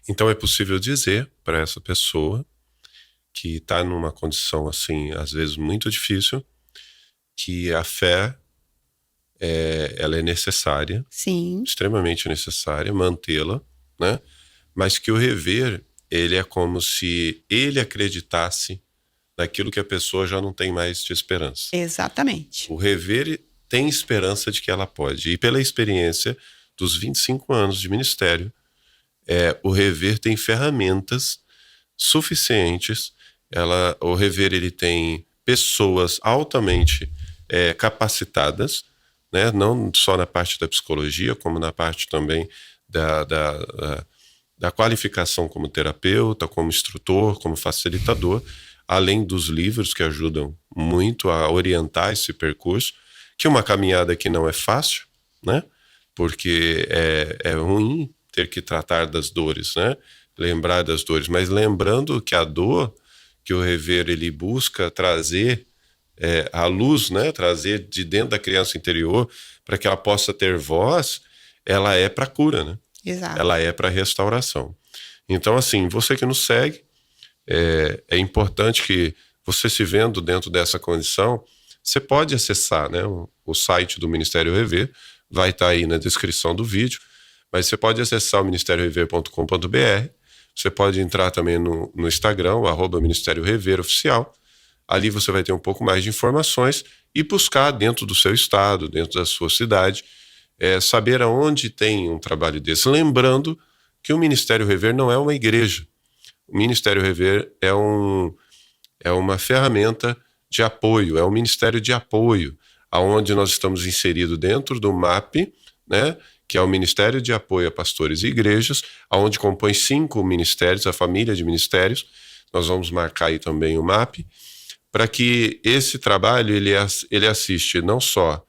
Então é possível dizer para essa pessoa que está numa condição assim, às vezes muito difícil, que a fé ela é necessária, sim, extremamente necessária, mantê-la, né? Mas que o Rever, ele é como se ele acreditasse naquilo que a pessoa já não tem mais de esperança. Exatamente. O Rever tem esperança de que ela pode. E pela experiência dos 25 anos de ministério, o Rever tem ferramentas suficientes. O Rever, ele tem pessoas altamente capacitadas, né? Não só na parte da psicologia, como na parte também da qualificação como terapeuta, como instrutor, como facilitador, além dos livros que ajudam muito a orientar esse percurso, que é uma caminhada que não é fácil, né? Porque é ruim ter que tratar das dores, né? Lembrar das dores, mas lembrando que a dor que o Rever ele busca trazer à luz, né? Trazer de dentro da criança interior para que ela possa ter voz, ela é para cura, né? Exato. Ela é para restauração. Então, assim, você que nos segue, é importante que você, se vendo dentro dessa condição, você pode acessar, né, o site do Ministério Rever, vai estar aí na descrição do vídeo, mas você pode acessar o ministériorever.com.br, você pode entrar também no Instagram, o @Ministério Rever Oficial. Ali você vai ter um pouco mais de informações e buscar dentro do seu estado, dentro da sua cidade, saber aonde tem um trabalho desse. Lembrando que o Ministério Rever não é uma igreja. O Ministério Rever é uma ferramenta de apoio, é um ministério de apoio, aonde nós estamos inseridos dentro do MAP, né, que é o Ministério de Apoio a Pastores e Igrejas, aonde compõe 5 ministérios, a família de ministérios. Nós vamos marcar aí também o MAP, para que esse trabalho ele assiste não só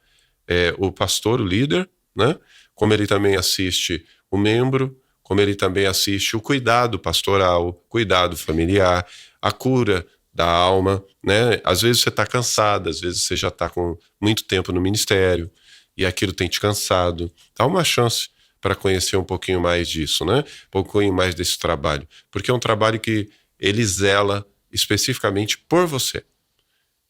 o pastor, o líder, né, como ele também assiste o membro, como ele também assiste o cuidado pastoral, cuidado familiar, a cura da alma, né? Às vezes você está cansado, às vezes você já está com muito tempo no ministério e aquilo tem te cansado. Dá uma chance para conhecer um pouquinho mais disso, né? Um pouquinho mais desse trabalho, porque é um trabalho que ele zela especificamente por você.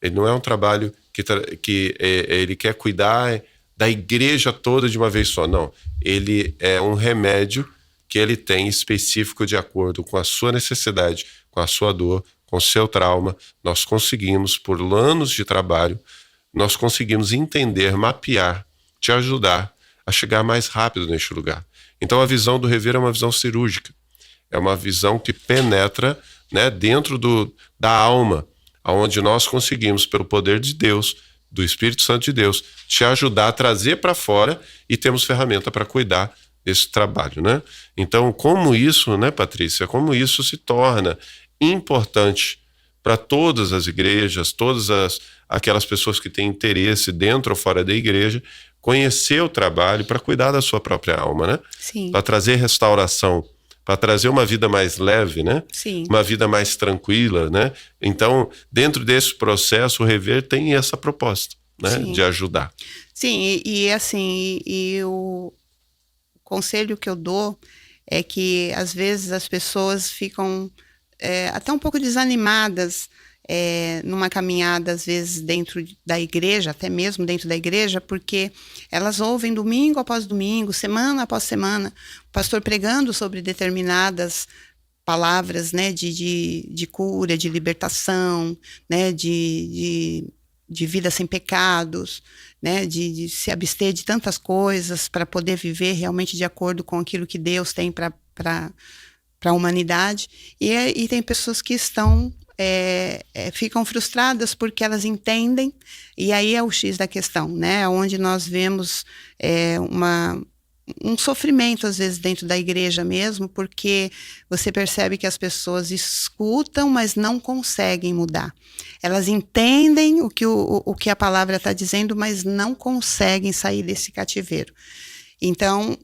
Ele não é um trabalho que ele quer cuidar da igreja toda de uma vez só, não. Ele é um remédio que ele tem específico de acordo com a sua necessidade, com a sua dor, com o seu trauma. Nós conseguimos, por anos de trabalho, nós conseguimos entender, mapear, te ajudar a chegar mais rápido neste lugar. Então a visão do Rever é uma visão cirúrgica, é uma visão que penetra, né, dentro da alma, onde nós conseguimos, pelo poder de Deus, do Espírito Santo de Deus, te ajudar a trazer para fora, e temos ferramenta para cuidar desse trabalho, né? Então, como isso, né, Patrícia, como isso se torna importante para todas as igrejas, aquelas pessoas que têm interesse dentro ou fora da igreja, conhecer o trabalho para cuidar da sua própria alma, né? Sim. Para trazer restauração, para trazer uma vida mais leve, né? Sim. Uma vida mais tranquila, né? Então, dentro desse processo, o Rever tem essa proposta, né? Sim. De ajudar. Sim, assim, o conselho que eu dou é que, às vezes, as pessoas ficam até um pouco desanimadas numa caminhada, às vezes, dentro da igreja, até mesmo dentro da igreja, porque elas ouvem domingo após domingo, semana após semana, o pastor pregando sobre determinadas palavras, né, de cura, de libertação, né, de vida sem pecados, né, de se abster de tantas coisas para poder viver realmente de acordo com aquilo que Deus tem para a humanidade, e tem pessoas que estão ficam frustradas porque elas entendem, e aí é o X da questão, né? Onde nós vemos um sofrimento, às vezes, dentro da igreja mesmo, porque você percebe que as pessoas escutam, mas não conseguem mudar. Elas entendem o que a palavra está dizendo, mas não conseguem sair desse cativeiro. Então,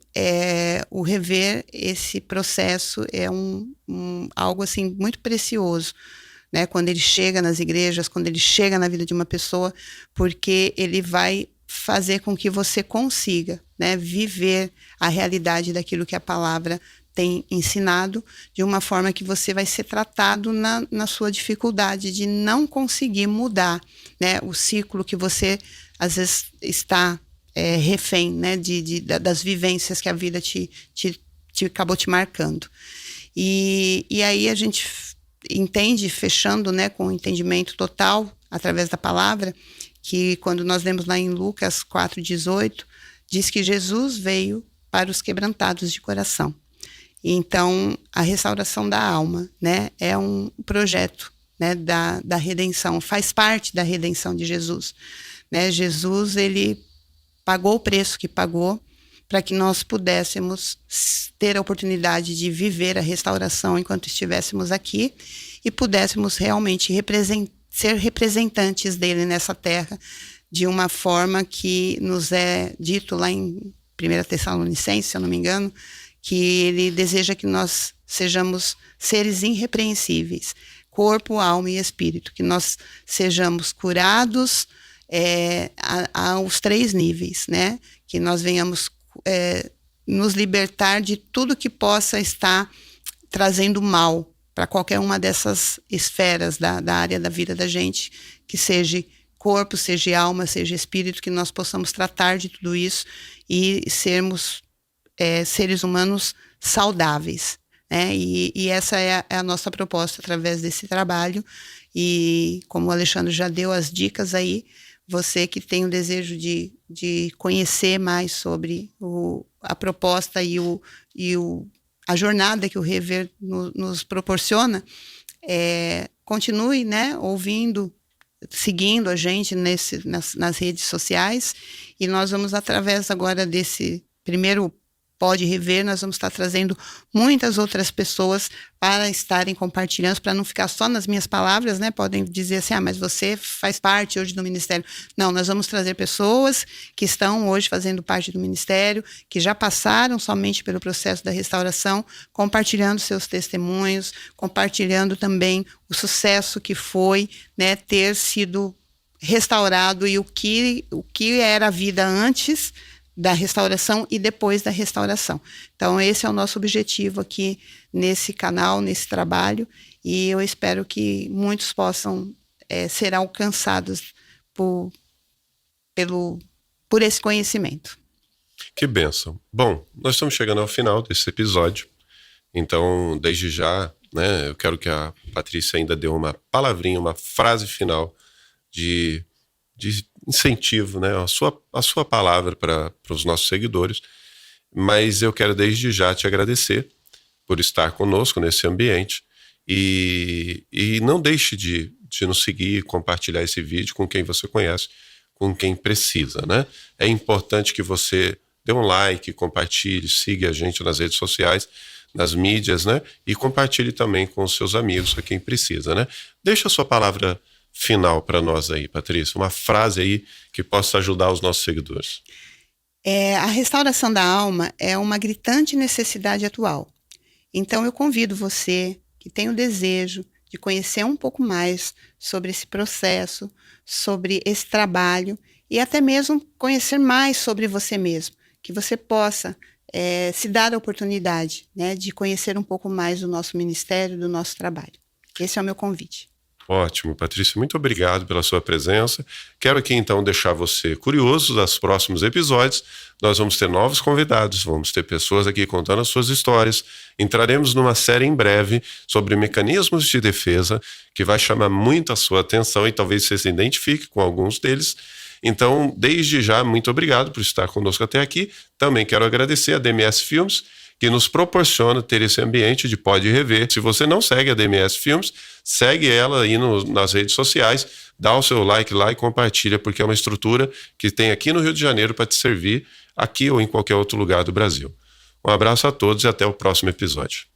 o rever esse processo é algo assim muito precioso, né? Quando ele chega nas igrejas, quando ele chega na vida de uma pessoa, porque ele vai fazer com que você consiga, né, viver a realidade daquilo que a palavra tem ensinado, de uma forma que você vai ser tratado na sua dificuldade de não conseguir mudar, né, o ciclo que você às vezes está refém, né, das vivências que a vida acabou te marcando. E aí a gente entende, fechando, né, com o entendimento total, através da palavra, que quando nós lemos lá em Lucas 4,18, diz que Jesus veio para os quebrantados de coração. Então, a restauração da alma, né, é um projeto, né, da redenção, faz parte da redenção de Jesus. Né? Jesus, ele pagou o preço que pagou para que nós pudéssemos ter a oportunidade de viver a restauração enquanto estivéssemos aqui e pudéssemos realmente ser representantes dele nessa terra de uma forma que nos é dito lá em 1 Tessalonicenses, se eu não me engano, que ele deseja que nós sejamos seres irrepreensíveis, corpo, alma e espírito, que nós sejamos curados aos 3 níveis, né? Que nós venhamos nos libertar de tudo que possa estar trazendo mal para qualquer uma dessas esferas da área da vida da gente, que seja corpo, seja alma, seja espírito, que nós possamos tratar de tudo isso e sermos seres humanos saudáveis, né? E essa é a nossa proposta através desse trabalho. E como o Alexandre já deu as dicas aí, você que tem o desejo de conhecer mais sobre a proposta e a jornada que o Rever nos proporciona, continue, né, ouvindo, seguindo a gente nas redes sociais, e nós vamos, através agora desse primeiro Pode Rever, nós vamos estar trazendo muitas outras pessoas para estarem compartilhando, para não ficar só nas minhas palavras, né? Podem dizer assim, mas você faz parte hoje do ministério. Não, nós vamos trazer pessoas que estão hoje fazendo parte do ministério, que já passaram somente pelo processo da restauração, compartilhando seus testemunhos, compartilhando também o sucesso que foi, né, ter sido restaurado e o que era a vida antes da restauração e depois da restauração. Então, esse é o nosso objetivo aqui nesse canal, nesse trabalho, e eu espero que muitos possam ser alcançados por esse conhecimento. Que bênção. Bom, nós estamos chegando ao final desse episódio, então, desde já, né, eu quero que a Patrícia ainda dê uma palavrinha, uma frase final de incentivo, né, a sua palavra para os nossos seguidores, mas eu quero desde já te agradecer por estar conosco nesse ambiente e não deixe de nos seguir e compartilhar esse vídeo com quem você conhece, com quem precisa, né? É importante que você dê um like, compartilhe, siga a gente nas redes sociais, nas mídias, né? E compartilhe também com os seus amigos, a quem precisa, né? Deixa a sua palavra final para nós aí, Patrícia, uma frase aí que possa ajudar os nossos seguidores. A restauração da alma é uma gritante necessidade atual. Então eu convido você que tem o desejo de conhecer um pouco mais sobre esse processo, sobre esse trabalho e até mesmo conhecer mais sobre você mesmo, que você possa se dar a oportunidade, né, de conhecer um pouco mais do nosso ministério, do nosso trabalho. Esse é o meu convite. Ótimo, Patrícia, muito obrigado pela sua presença. Quero aqui então deixar você curioso dos próximos episódios. Nós vamos ter novos convidados, vamos ter pessoas aqui contando as suas histórias. Entraremos numa série em breve sobre mecanismos de defesa, que vai chamar muito a sua atenção e talvez você se identifique com alguns deles. Então, desde já, muito obrigado por estar conosco até aqui. Também quero agradecer a DMS Filmes, que nos proporciona ter esse ambiente de pode rever. Se você não segue a DMS Filmes, segue ela aí nas redes sociais, dá o seu like lá e compartilha, porque é uma estrutura que tem aqui no Rio de Janeiro para te servir aqui ou em qualquer outro lugar do Brasil. Um abraço a todos e até o próximo episódio.